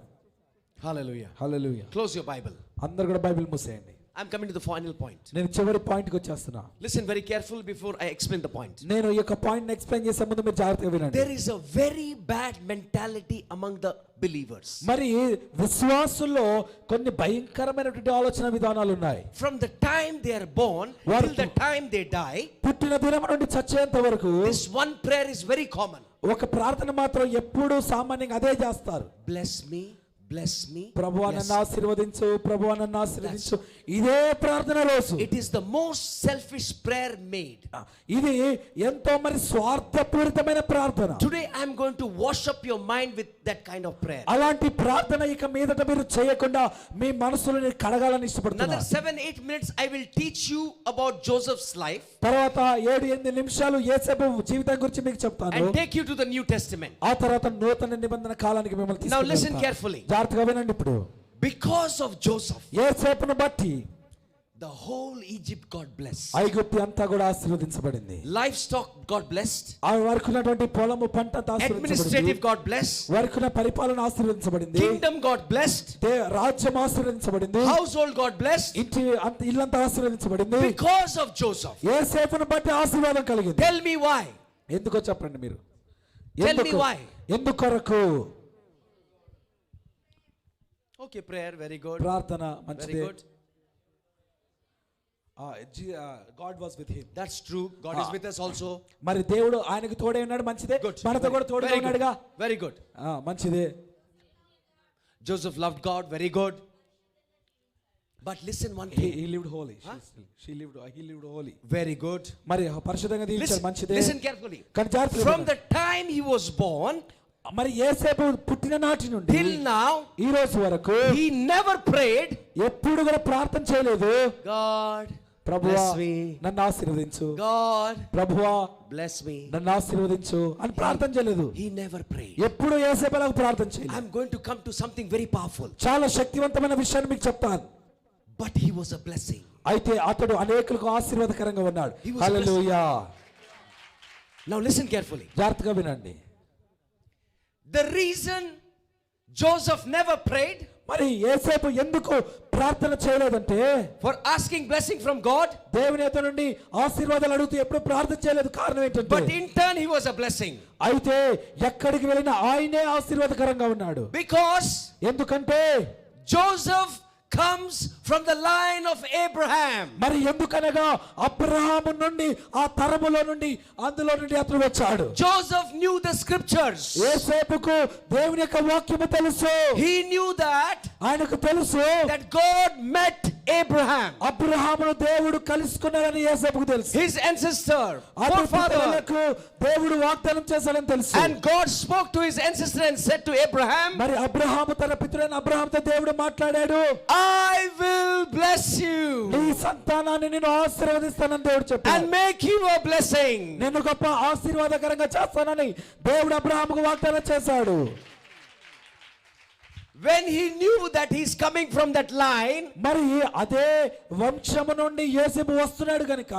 [SPEAKER 2] Hallelujah.
[SPEAKER 1] Hallelujah.
[SPEAKER 2] Close your Bible.
[SPEAKER 1] అందరూ కూడా Bible మూసేయండి.
[SPEAKER 2] I'm coming to the final point.
[SPEAKER 1] నేను చివరి పాయింట్ కి వచ్చేస్తున్నా.
[SPEAKER 2] Listen very carefully before I explain the point.
[SPEAKER 1] నేను ఈ యొక్క పాయింట్ ని ఎక్స్ప్లెయిన్ చేసే ముందు మీరు జాగ్రత్తగా వినండి.
[SPEAKER 2] There is a very bad mentality among the believers.
[SPEAKER 1] మరి విశ్వాసుల్లో కొన్ని భయంకరమైనటువంటి ఆలోచన విధానాలు ఉన్నాయి.
[SPEAKER 2] From the time they are born till the time they die,
[SPEAKER 1] పుట్టిన దినం నుండి చచ్చేంత వరకు
[SPEAKER 2] this one prayer is very common.
[SPEAKER 1] ఒక ప్రార్థన మాత్రం ఎప్పుడూ సామాన్యంగా అదే చేస్తారు.
[SPEAKER 2] Bless me, bless me.
[SPEAKER 1] ప్రభువా నన్ను ఆశీర్వదించు, ప్రభువా నన్ను ఆశీర్వదించు. ఇదే ప్రార్థన రోజు.
[SPEAKER 2] It is the most selfish prayer made.
[SPEAKER 1] ఇది ఎంతో మరి స్వార్థపూరితమైన ప్రార్థన.
[SPEAKER 2] Today I am going to wash up your mind with that kind of prayer.
[SPEAKER 1] అలాంటి ప్రార్థన ఇక మీదట మీరు చేయకుండా మీ మనసుని కడగాలని ఇష్టపడుతున్నారు.
[SPEAKER 2] Another 7-8 minutes I will teach you about Joseph's life.
[SPEAKER 1] తర్వాత 7-8 నిమిషాలు యోసేపు జీవితం గురించి మీకు చెప్తాను.
[SPEAKER 2] And take you to the New Testament.
[SPEAKER 1] ఆ తర్వాత నూతన నిబంధన కాలానికి మిమ్మల్ని
[SPEAKER 2] Now
[SPEAKER 1] తీసుకెళ్తాను.
[SPEAKER 2] listen carefully.
[SPEAKER 1] జాగ్రత్తగా వినండి ఇప్పుడు.
[SPEAKER 2] Because of Joseph,
[SPEAKER 1] యోసేపును బట్టి
[SPEAKER 2] the whole Egypt got blessed.
[SPEAKER 1] ఐగుప్తు అంతా కూడా ఆశీర్వదించబడింది.
[SPEAKER 2] Livestock got blessed.
[SPEAKER 1] ఆ వరకున్నటువంటి పొలము పంట
[SPEAKER 2] Administrative got blessed.
[SPEAKER 1] వరకున్న పరిపాలన ఆశీర్వదించబడింది.
[SPEAKER 2] Kingdom got blessed.
[SPEAKER 1] రాజ్యం ఆశీర్వదించబడింది.
[SPEAKER 2] Household got blessed.
[SPEAKER 1] ఇంటి ఇల్లంతా ఆశీర్వదించబడింది.
[SPEAKER 2] Because of Joseph.
[SPEAKER 1] యోసేపును బట్టి ఆశీర్వాదం కలిగింది.
[SPEAKER 2] Tell me why.
[SPEAKER 1] ఎందుకో చెప్పండి మీరు.
[SPEAKER 2] Tell me why.
[SPEAKER 1] ఎందుకొరకు?
[SPEAKER 2] Okay, prayer, very good.
[SPEAKER 1] ప్రార్థన మంచిదే.
[SPEAKER 2] Very good.
[SPEAKER 1] God was with him.
[SPEAKER 2] That's true. God is with us also.
[SPEAKER 1] మరి దేవుడు ఆయనకు తోడే ఉన్నాడు, మంచిదే. మనతో కూడా తోడుగా ఉన్నాడుగా.
[SPEAKER 2] Very good.
[SPEAKER 1] మంచిదే.
[SPEAKER 2] Joseph loved God, very good. But listen one thing.
[SPEAKER 1] He lived holy. He lived holy.
[SPEAKER 2] Very good.
[SPEAKER 1] మరి పరిశుద్ధంగా జీవించాడు, మంచిదే.
[SPEAKER 2] Listen carefully.
[SPEAKER 1] From
[SPEAKER 2] the time he was born,
[SPEAKER 1] మరి యోసేపు పుట్టిన నాటి నుండి
[SPEAKER 2] till now,
[SPEAKER 1] ఈ రోజు వరకు
[SPEAKER 2] he never prayed,
[SPEAKER 1] ఎప్పుడు కూడా ప్రార్థన చేయలేదు.
[SPEAKER 2] God,
[SPEAKER 1] ప్రభువా
[SPEAKER 2] bless me.
[SPEAKER 1] నన్ను ఆశీర్వదించు.
[SPEAKER 2] God,
[SPEAKER 1] ప్రభువా
[SPEAKER 2] bless me.
[SPEAKER 1] నన్ను ఆశీర్వదించు అని ప్రార్థన చేయలేదు.
[SPEAKER 2] He never prayed.
[SPEAKER 1] ఎప్పుడు యోసేపు అలా ప్రార్థన చేయలేదు.
[SPEAKER 2] I'm going to come to something very powerful.
[SPEAKER 1] చాలా శక్తివంతమైన విషయాన్ని మీకు చెప్తాను.
[SPEAKER 2] But he was a blessing.
[SPEAKER 1] అయితే అతడు అనేకులకు ఆశీర్వాదకరంగా ఉన్నాడు. హల్లెలూయా.
[SPEAKER 2] Now listen carefully.
[SPEAKER 1] జాగ్రత్తగా వినండి.
[SPEAKER 2] The reason Joseph never prayed,
[SPEAKER 1] మరి యోసేపు ఎందుకు ప్రార్థన చేయలేదంటే,
[SPEAKER 2] for asking blessing from God,
[SPEAKER 1] దేవుని యొద్ద నుండి ఆశీర్వాదాలు అడుగుతూ ఎప్పుడు ప్రార్థన చేయలేదు. కారణం ఏంటంటే,
[SPEAKER 2] but in turn he was a blessing.
[SPEAKER 1] అయితే ఎక్కడికి వెళ్ళినా ఆయనే ఆశీర్వాదకరంగా ఉన్నాడు.
[SPEAKER 2] Because
[SPEAKER 1] ఎందుకంటే
[SPEAKER 2] Joseph comes from the line of Abraham.
[SPEAKER 1] మరి ఎందుకనగా అబ్రహాము నుండి ఆ తరములో నుండి అందులో నుండి అతను వచ్చాడు.
[SPEAKER 2] Joseph knew the scriptures.
[SPEAKER 1] యోసేపుకు దేవుని యొక్క వాక్యము తెలుసు.
[SPEAKER 2] He knew that
[SPEAKER 1] ఆయనకు తెలుసు
[SPEAKER 2] that God met Abraham,
[SPEAKER 1] అబ్రహామును దేవుడు కలుసుకున్నాడని యోసేపుకు తెలుసు.
[SPEAKER 2] his ancestor, forefather.
[SPEAKER 1] దేవుడు వాగ్దానం చేశాడని తెలుసు.
[SPEAKER 2] And God spoke to his ancestor and said to Abraham,
[SPEAKER 1] మరి అబ్రహాము తన పితరుడైన అబ్రహాముతో దేవుడు మాట్లాడాడు.
[SPEAKER 2] I will bless you
[SPEAKER 1] నీ సంతానాన్ని నేను ఆశీర్వదిస్తానని దేవుడు చెప్పాడు.
[SPEAKER 2] and make you a blessing.
[SPEAKER 1] నేను గొప్ప ఆశీర్వాదకరంగా చేస్తానని దేవుడు అబ్రహాముకు వాగ్దానం చేశాడు.
[SPEAKER 2] When he knew that he's coming from that line,
[SPEAKER 1] మరి అదే వంశము నుండి యోసేపు వస్తున్నాడు గనుక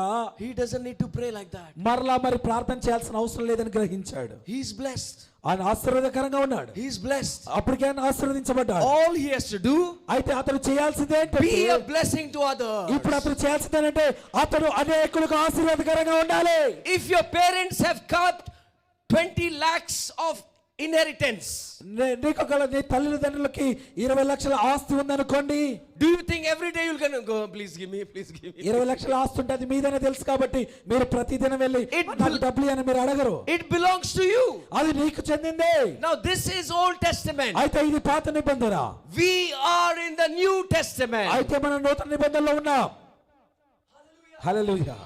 [SPEAKER 2] he doesn't need to pray like that.
[SPEAKER 1] మరలా మరి ప్రార్థన చేయాల్సిన అవసరం లేదని గ్రహించాడు.
[SPEAKER 2] He's blessed.
[SPEAKER 1] ఆయన ఆశీర్వాదకరంగా ఉన్నాడు.
[SPEAKER 2] He's blessed.
[SPEAKER 1] అప్పటికే ఆయన ఆశీర్వదించబడ్డాడు.
[SPEAKER 2] All he has to do,
[SPEAKER 1] అయితే అతను చేయాల్సింది ఏంటంటే,
[SPEAKER 2] be a blessing to others.
[SPEAKER 1] ఇప్పుడు అతను చేయాల్సింది ఏంటంటే అతను అనేకులకు ఆశీర్వాదకరంగా ఉండాలి.
[SPEAKER 2] If your parents have kept 20 lakhs of inheritance.
[SPEAKER 1] నీకు ఒకవేళ నీ తల్లిదండ్రులకి 20 లక్షల ఆస్తి ఉందనుకోండి,
[SPEAKER 2] Do you think every day you'll gonna go, please give me, please give me?
[SPEAKER 1] 20 లక్షల ఆస్తి ఉంటే అది మీదనే తెలుసు కాబట్టి మీరు ప్రతిదినం వెళ్ళి నాకు డబ్బులు అని మీరు అడగరు.
[SPEAKER 2] It belongs to you.
[SPEAKER 1] అది నీకు చెందిందే.
[SPEAKER 2] Now this is Old Testament.
[SPEAKER 1] అయితే ఇది పాత నిబంధన.
[SPEAKER 2] We are in the New Testament.
[SPEAKER 1] అయితే మనం నూతన నిబంధనలో ఉన్నాం. హల్లెలూయా.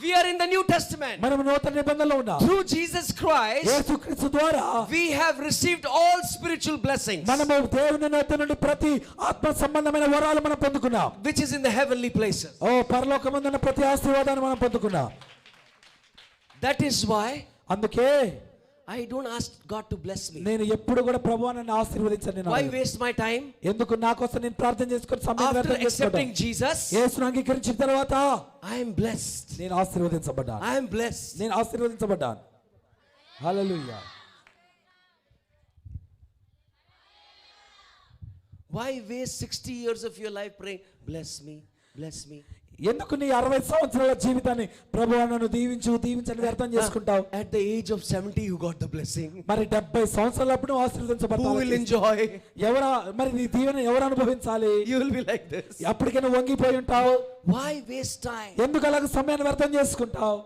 [SPEAKER 2] We are in the New Testament.
[SPEAKER 1] మనం నూతన నిబంధనలో ఉన్నాం.
[SPEAKER 2] Through Jesus Christ,
[SPEAKER 1] యేసుక్రీస్తు ద్వారా
[SPEAKER 2] we have received all spiritual blessings,
[SPEAKER 1] మనము దేవుని వద్ద నుండి ప్రతి ఆత్మ సంబంధమైన వరాలు మనం పొందుకున్నాం.
[SPEAKER 2] which is in the heavenly places.
[SPEAKER 1] పరలోకమందున్న ప్రతి ఆశీర్వాదాన్ని మనం పొందుకున్నాం.
[SPEAKER 2] That is why
[SPEAKER 1] అందుకే
[SPEAKER 2] I don't ask God to bless me.
[SPEAKER 1] నేను ఎప్పుడు కూడా ప్రభువా నన్ను ఆశీర్వదించండి.
[SPEAKER 2] Why waste my time?
[SPEAKER 1] ఎందుకు నా కోసం నేను ప్రార్థన చేసుకొని సమయం
[SPEAKER 2] After
[SPEAKER 1] వ్యర్థం
[SPEAKER 2] accepting
[SPEAKER 1] చేసుకోవడం.
[SPEAKER 2] Jesus,
[SPEAKER 1] యేసును అంగీకరించిన తర్వాత
[SPEAKER 2] I am blessed.
[SPEAKER 1] నేను ఆశీర్వదించబడ్డాను.
[SPEAKER 2] I am blessed.
[SPEAKER 1] నేను ఆశీర్వదించబడ్డాను. హల్లెలూయా.
[SPEAKER 2] Why waste 60 years of your life praying, bless me, bless me?
[SPEAKER 1] ఎందుకు నీ 60 సంవత్సరాల జీవితాన్ని ప్రభువా నన్ను దీవించు దీవించని వ్యర్థం చేసుకుంటావు?
[SPEAKER 2] At the age of 70 you got the blessing.
[SPEAKER 1] మరి 70 సంవత్సరాలప్పుడు
[SPEAKER 2] Who will
[SPEAKER 1] ఆశీర్వదించబడతావు.
[SPEAKER 2] enjoy?
[SPEAKER 1] మరి నీ దీవెన ఎవరు అనుభవించాలి?
[SPEAKER 2] You will be like this.
[SPEAKER 1] అప్పటికే నువ్వు వంగిపోయి ఉంటావు.
[SPEAKER 2] Why waste time?
[SPEAKER 1] ఎందుకు అలాగ సమయాన్ని వ్యర్థం చేసుకుంటావు?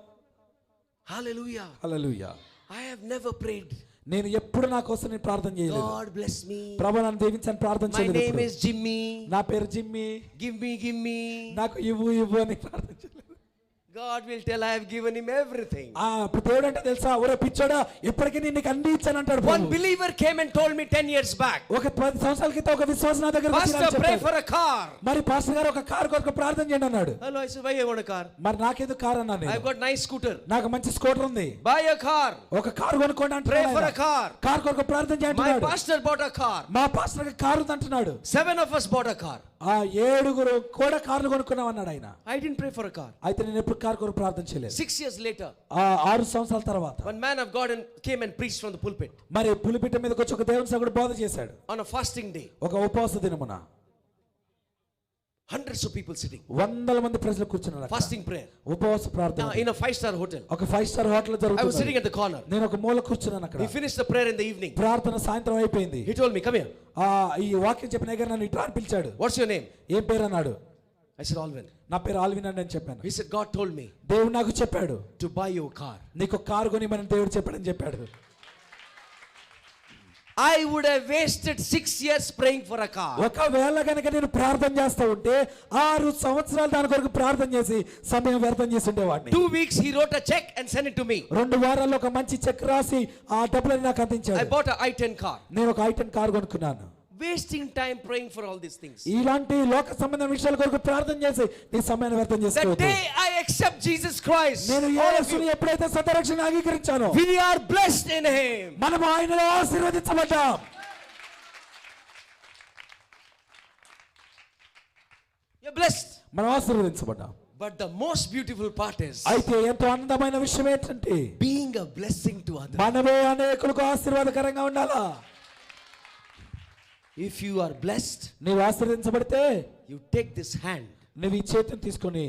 [SPEAKER 2] Hallelujah.
[SPEAKER 1] Hallelujah.
[SPEAKER 2] I have never prayed,
[SPEAKER 1] నేను ఎప్పుడు నా కోసం నేను ప్రార్థన చేయలేదు.
[SPEAKER 2] God bless me.
[SPEAKER 1] ప్రభువా నన్ను దీవించని ప్రార్థన
[SPEAKER 2] My
[SPEAKER 1] చేయలేదు.
[SPEAKER 2] name
[SPEAKER 1] ఎప్పుడు.
[SPEAKER 2] is Jimmy.
[SPEAKER 1] నా పేరు జిమ్మి,
[SPEAKER 2] Give me, give me.
[SPEAKER 1] నాకు ఇవ్వు ఇవ్వు అని ప్రార్థన చేయలేదు.
[SPEAKER 2] God will tell I have given him everything.
[SPEAKER 1] ఇప్పుడు దేవుడు అంటే తెలుసా, ఒరే పిచ్చోడా ఇప్పటికీ నేను నీకు అన్ని ఇచ్చాను అంటాడు
[SPEAKER 2] One
[SPEAKER 1] Prabhu.
[SPEAKER 2] believer came and told me 10 years back,
[SPEAKER 1] ఒక 10 సంవత్సరాల క్రితం ఒక విశ్వాసం నా దగ్గర
[SPEAKER 2] Pastor, pray for a car.
[SPEAKER 1] మరి పాస్టర్ గారు ఒక కారు కొరకు ప్రార్థన చేయండి అన్నాడు.
[SPEAKER 2] Hello, I said, why you want a car?
[SPEAKER 1] మరి నాకెందుకు కారు అన్నాను నేను.
[SPEAKER 2] I've got nice scooter.
[SPEAKER 1] నాకు మంచి స్కూటర్ ఉంది,
[SPEAKER 2] Buy a car.
[SPEAKER 1] ఒక కారు కొనుక్కోండి
[SPEAKER 2] Pray for a
[SPEAKER 1] అంటున్నాడు.
[SPEAKER 2] car.
[SPEAKER 1] కారు కొరకు ప్రార్థన చేయండి
[SPEAKER 2] My
[SPEAKER 1] అంటున్నాడు.
[SPEAKER 2] pastor bought a car.
[SPEAKER 1] మా పాస్టర్ కారు ఉంది అంటున్నాడు.
[SPEAKER 2] 7 of us bought a car.
[SPEAKER 1] 7 కూడా కార్లు కొనుక్కున్నాం అన్నాడు ఆయన.
[SPEAKER 2] I didn't pray for a car.
[SPEAKER 1] అయితే నేను ఎప్పుడు కారు కొరకు ప్రార్థన చేయలేదు.
[SPEAKER 2] 6 years later,
[SPEAKER 1] 6 సంవత్సరాల తర్వాత
[SPEAKER 2] one man of God came and preached from the pulpit
[SPEAKER 1] మరి పులిపిట్ట మీదకి వచ్చి ఒక దేవుని సేవకుడు బోధ చేశాడు.
[SPEAKER 2] on a fasting day.
[SPEAKER 1] ఒక ఉపవాస దినమున
[SPEAKER 2] Hundreds of people sitting.
[SPEAKER 1] 100 మంది ప్రజలు కూర్చున్నారు.
[SPEAKER 2] Fasting prayer.
[SPEAKER 1] ఉపవాస ప్రార్థన
[SPEAKER 2] In a 5-star hotel.
[SPEAKER 1] ఒక 5 స్టార్ హోటల్
[SPEAKER 2] I was
[SPEAKER 1] జరుగుతుంది.
[SPEAKER 2] sitting at the corner.
[SPEAKER 1] నేను ఒక మూల కూర్చున్నాను అక్కడ.
[SPEAKER 2] He finished the prayer in the evening.
[SPEAKER 1] ప్రార్థన సాయంత్రం అయిపోయింది.
[SPEAKER 2] He told me, come here.
[SPEAKER 1] ఈ వాక్యం చెప్పిన దగ్గర నన్ను ఇట్లా అని పిలిచాడు.
[SPEAKER 2] What's your name?
[SPEAKER 1] ఏం పేరు అన్నాడు.
[SPEAKER 2] I said, Alvin.
[SPEAKER 1] నా పేరు ఆల్విన్ అని నేను చెప్పాను.
[SPEAKER 2] He said, God told me
[SPEAKER 1] దేవుడు నాకు చెప్పాడు,
[SPEAKER 2] to buy you a car.
[SPEAKER 1] నీకు కారు కొని మన దేవుడు చెప్పాడని చెప్పాడు.
[SPEAKER 2] I would have wasted 6 years praying for a car.
[SPEAKER 1] ఒకవేళ కనుక నేను ప్రార్థన చేస్తా ఉంటే 6 సంవత్సరాలు దాని కొరకు ప్రార్థన చేసి సమయం వ్యర్థం చేసి ఉండేవాడిని.
[SPEAKER 2] 2 weeks he wrote a check and sent it to me.
[SPEAKER 1] 2 వారాల్లో ఒక మంచి చెక్ రాసి ఆ డబ్బులను నాకు
[SPEAKER 2] I
[SPEAKER 1] అందించాడు.
[SPEAKER 2] bought a i10 car.
[SPEAKER 1] నేను ఒక i10 కారు కొనుక్కున్నాను.
[SPEAKER 2] Wasting time praying for all these things.
[SPEAKER 1] ఇలాంటి లోక సంబంధమైన విషయాల కొరకు ప్రార్థన చేసి నీ సమయాన్ని వ్యర్థం
[SPEAKER 2] The
[SPEAKER 1] చేసుకోవద్దు.
[SPEAKER 2] day I accept Jesus Christ,
[SPEAKER 1] నేను
[SPEAKER 2] all of
[SPEAKER 1] యేసుని
[SPEAKER 2] you,
[SPEAKER 1] ఎప్పుడైతే సత్యరక్షణ అంగీకరించానో
[SPEAKER 2] we are blessed in him.
[SPEAKER 1] మనము ఆయనలో ఆశీర్వదించబడ్డాం.
[SPEAKER 2] You're blessed.
[SPEAKER 1] మనం ఆశీర్వదించబడ్డాం.
[SPEAKER 2] But the most beautiful part is
[SPEAKER 1] అయితే ఎంతో ఆనందమైన విషయం ఏంటంటే
[SPEAKER 2] being a blessing to others.
[SPEAKER 1] మనమే అనేకులకు ఆశీర్వాదకరంగా ఉండాలా.
[SPEAKER 2] If you are blessed,
[SPEAKER 1] నీవు ఆశీర్వదించబడితే
[SPEAKER 2] you take this hand,
[SPEAKER 1] నువ్వు ఈ చేతిని తీసుకొని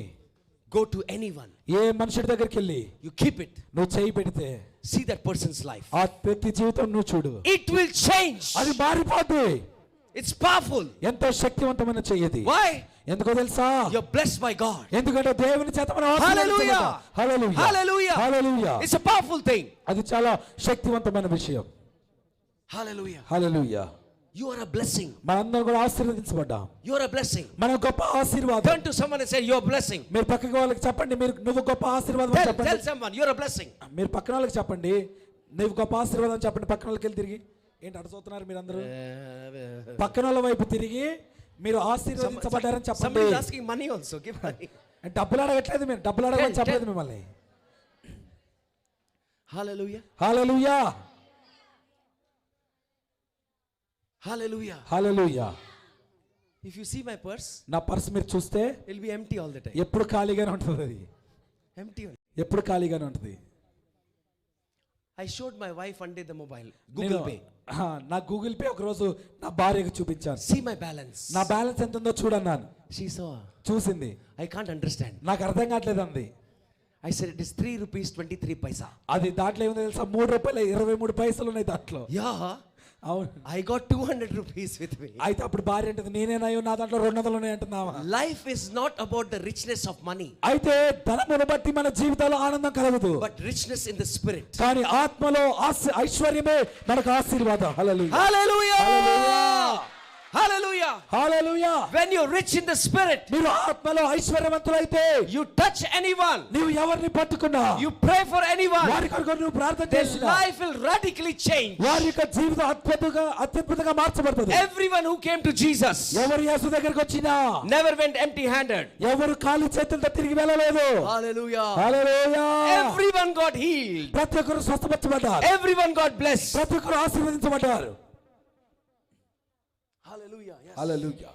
[SPEAKER 2] go to anyone,
[SPEAKER 1] ఏ మనుషుడి దగ్గరికి వెళ్ళి
[SPEAKER 2] you keep it,
[SPEAKER 1] నువ్వు చేయి పెడితే
[SPEAKER 2] see that person's life.
[SPEAKER 1] ఆ వ్యక్తి జీవితం నువ్వు చూడు,
[SPEAKER 2] It will change.
[SPEAKER 1] అది మారిపోద్ది.
[SPEAKER 2] It's powerful.
[SPEAKER 1] ఎంతో శక్తివంతమైన చెయ్యది.
[SPEAKER 2] Why?
[SPEAKER 1] ఎందుకో తెలుసా,
[SPEAKER 2] You're blessed by God.
[SPEAKER 1] ఎందుకంటే దేవుని చేత మనం
[SPEAKER 2] Hallelujah.
[SPEAKER 1] ఆశీర్వదించబడ్డాం. Hallelujah.
[SPEAKER 2] Hallelujah.
[SPEAKER 1] Hallelujah.
[SPEAKER 2] It's a powerful thing.
[SPEAKER 1] అది చాలా శక్తివంతమైన విషయం.
[SPEAKER 2] Hallelujah.
[SPEAKER 1] Hallelujah.
[SPEAKER 2] You are a blessing.
[SPEAKER 1] మనందరం కూడా ఆశీర్వదించబడ్డాం.
[SPEAKER 2] You are a blessing.
[SPEAKER 1] మన గొప్ప ఆశీర్వాదం.
[SPEAKER 2] Turn to someone and say, you're a blessing.
[SPEAKER 1] మీరు పక్కకి వాళ్ళకి చెప్పండి, నువ్వు గొప్ప ఆశీర్వాదం అని
[SPEAKER 2] Tell
[SPEAKER 1] చెప్పండి.
[SPEAKER 2] someone, you're a blessing.
[SPEAKER 1] మీరు పక్కన వాళ్ళకి చెప్పండి, నువ్వు గొప్ప ఆశీర్వాదం చెప్పండి. పక్కన వాళ్ళకి వెళ్ళి తిరిగి ఏంటి అడుగుతున్నారు మీరు అందరూ, పక్కన వాళ్ళ వైపు తిరిగి మీరు ఆశీర్వదించబడ్డారని చెప్పండి.
[SPEAKER 2] Somebody is asking money also. Give money.
[SPEAKER 1] డబ్బులు అడగట్లేదు, మీరు డబ్బులు అడగమని చెప్పలేదు మిమ్మల్ని.
[SPEAKER 2] Hallelujah.
[SPEAKER 1] Hallelujah.
[SPEAKER 2] Hallelujah.
[SPEAKER 1] Hallelujah.
[SPEAKER 2] If you see my purse,
[SPEAKER 1] నా పర్స్ మీరు చూస్తే
[SPEAKER 2] it'll be empty all the time.
[SPEAKER 1] ఎప్పుడు ఖాళీగానే ఉంటుంది. అది
[SPEAKER 2] Empty.
[SPEAKER 1] ఎప్పుడు ఖాళీగానే ఉంటుంది.
[SPEAKER 2] I showed my wife one day the mobile, Google Pay.
[SPEAKER 1] నా గూగుల్ పే ఒక రోజు నా భార్యకు చూపించాను.
[SPEAKER 2] See my balance.
[SPEAKER 1] నా బ్యాలెన్స్ ఎంత ఉందో చూడన్నాను.
[SPEAKER 2] She saw.
[SPEAKER 1] చూసింది.
[SPEAKER 2] I can't understand.
[SPEAKER 1] నాకు అర్థం కావట్లేదు అంది.
[SPEAKER 2] I said, it is 3 rupees 23 paisa.
[SPEAKER 1] అది దాంట్లో ఏముందో తెలుసా? 3 రూపాయలు 23 పైసలు ఉన్నాయి దాంట్లో.
[SPEAKER 2] Yeah.
[SPEAKER 1] అవును.
[SPEAKER 2] I got 200 rupees with me.
[SPEAKER 1] అయితే అప్పుడు భార్య అంటుంది, నేనేనాయో నా దాంట్లో 200 ఉన్నాయి అంటున్నావా?
[SPEAKER 2] Life is not about the richness of money,
[SPEAKER 1] అయితే ధనమును బట్టి మన జీవితాల్లో ఆనందం కలగదు,
[SPEAKER 2] but richness in the spirit.
[SPEAKER 1] కానీ ఆత్మలో ఐశ్వర్యమే మనకు ఆశీర్వాదం. హల్లెలూయా.
[SPEAKER 2] Hallelujah.
[SPEAKER 1] Hallelujah.
[SPEAKER 2] Hallelujah.
[SPEAKER 1] Hallelujah.
[SPEAKER 2] When you're rich in the spirit,
[SPEAKER 1] మీరు ఆత్మలో ఐశ్వర్యవంతులైతే
[SPEAKER 2] you touch anyone,
[SPEAKER 1] నీవు ఎవరిని పట్టుకున్నా,
[SPEAKER 2] you pray for anyone,
[SPEAKER 1] వారి కొరకు నువ్వు ప్రార్థన
[SPEAKER 2] their
[SPEAKER 1] చేసినా
[SPEAKER 2] life will radically change.
[SPEAKER 1] వారి యొక్క జీవితం అత్యద్భుతంగా మార్చబడుతుంది.
[SPEAKER 2] Everyone who came to Jesus
[SPEAKER 1] ఎవరు యేసు దగ్గరికి వచ్చినా
[SPEAKER 2] never went empty handed.
[SPEAKER 1] ఎవరు ఖాళీ చేతులతో తిరిగి వెళ్ళలేదు.
[SPEAKER 2] Hallelujah.
[SPEAKER 1] హల్లెలూయా.
[SPEAKER 2] Everyone got healed.
[SPEAKER 1] ప్రతి ఒక్కరు స్వస్థపరచబడ్డారు,
[SPEAKER 2] Everyone got blessed.
[SPEAKER 1] ప్రతి ఒక్కరు ఆశీర్వదించబడ్డారు.
[SPEAKER 2] Hallelujah. Yes.
[SPEAKER 1] Hallelujah.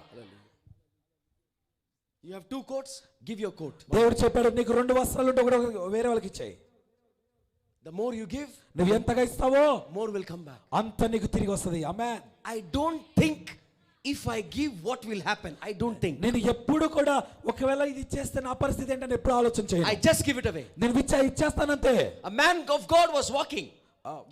[SPEAKER 2] You have 2 coats, give your coat.
[SPEAKER 1] దేవుడు చెప్పాడు, నీకు 2 వస్త్రాలు ఉంటే ఒకటి వేరే వాళ్ళకి ఇచ్చేయి.
[SPEAKER 2] The more you give,
[SPEAKER 1] నువ్వు ఎంతగా ఇస్తావో
[SPEAKER 2] more will come back.
[SPEAKER 1] అంత నీకు తిరిగి వస్తుంది. ఆమేన్.
[SPEAKER 2] I don't think if I give what will happen. I don't think.
[SPEAKER 1] నేను ఎప్పుడు కూడా ఒకవేళ ఇది ఇచ్చేస్తే నా పరిస్థితి ఏంటని ఎప్పుడు ఆలోచన చేయను.
[SPEAKER 2] I just give it away.
[SPEAKER 1] నేను ఇచ్చేస్తానంతే.
[SPEAKER 2] A man of God was walking.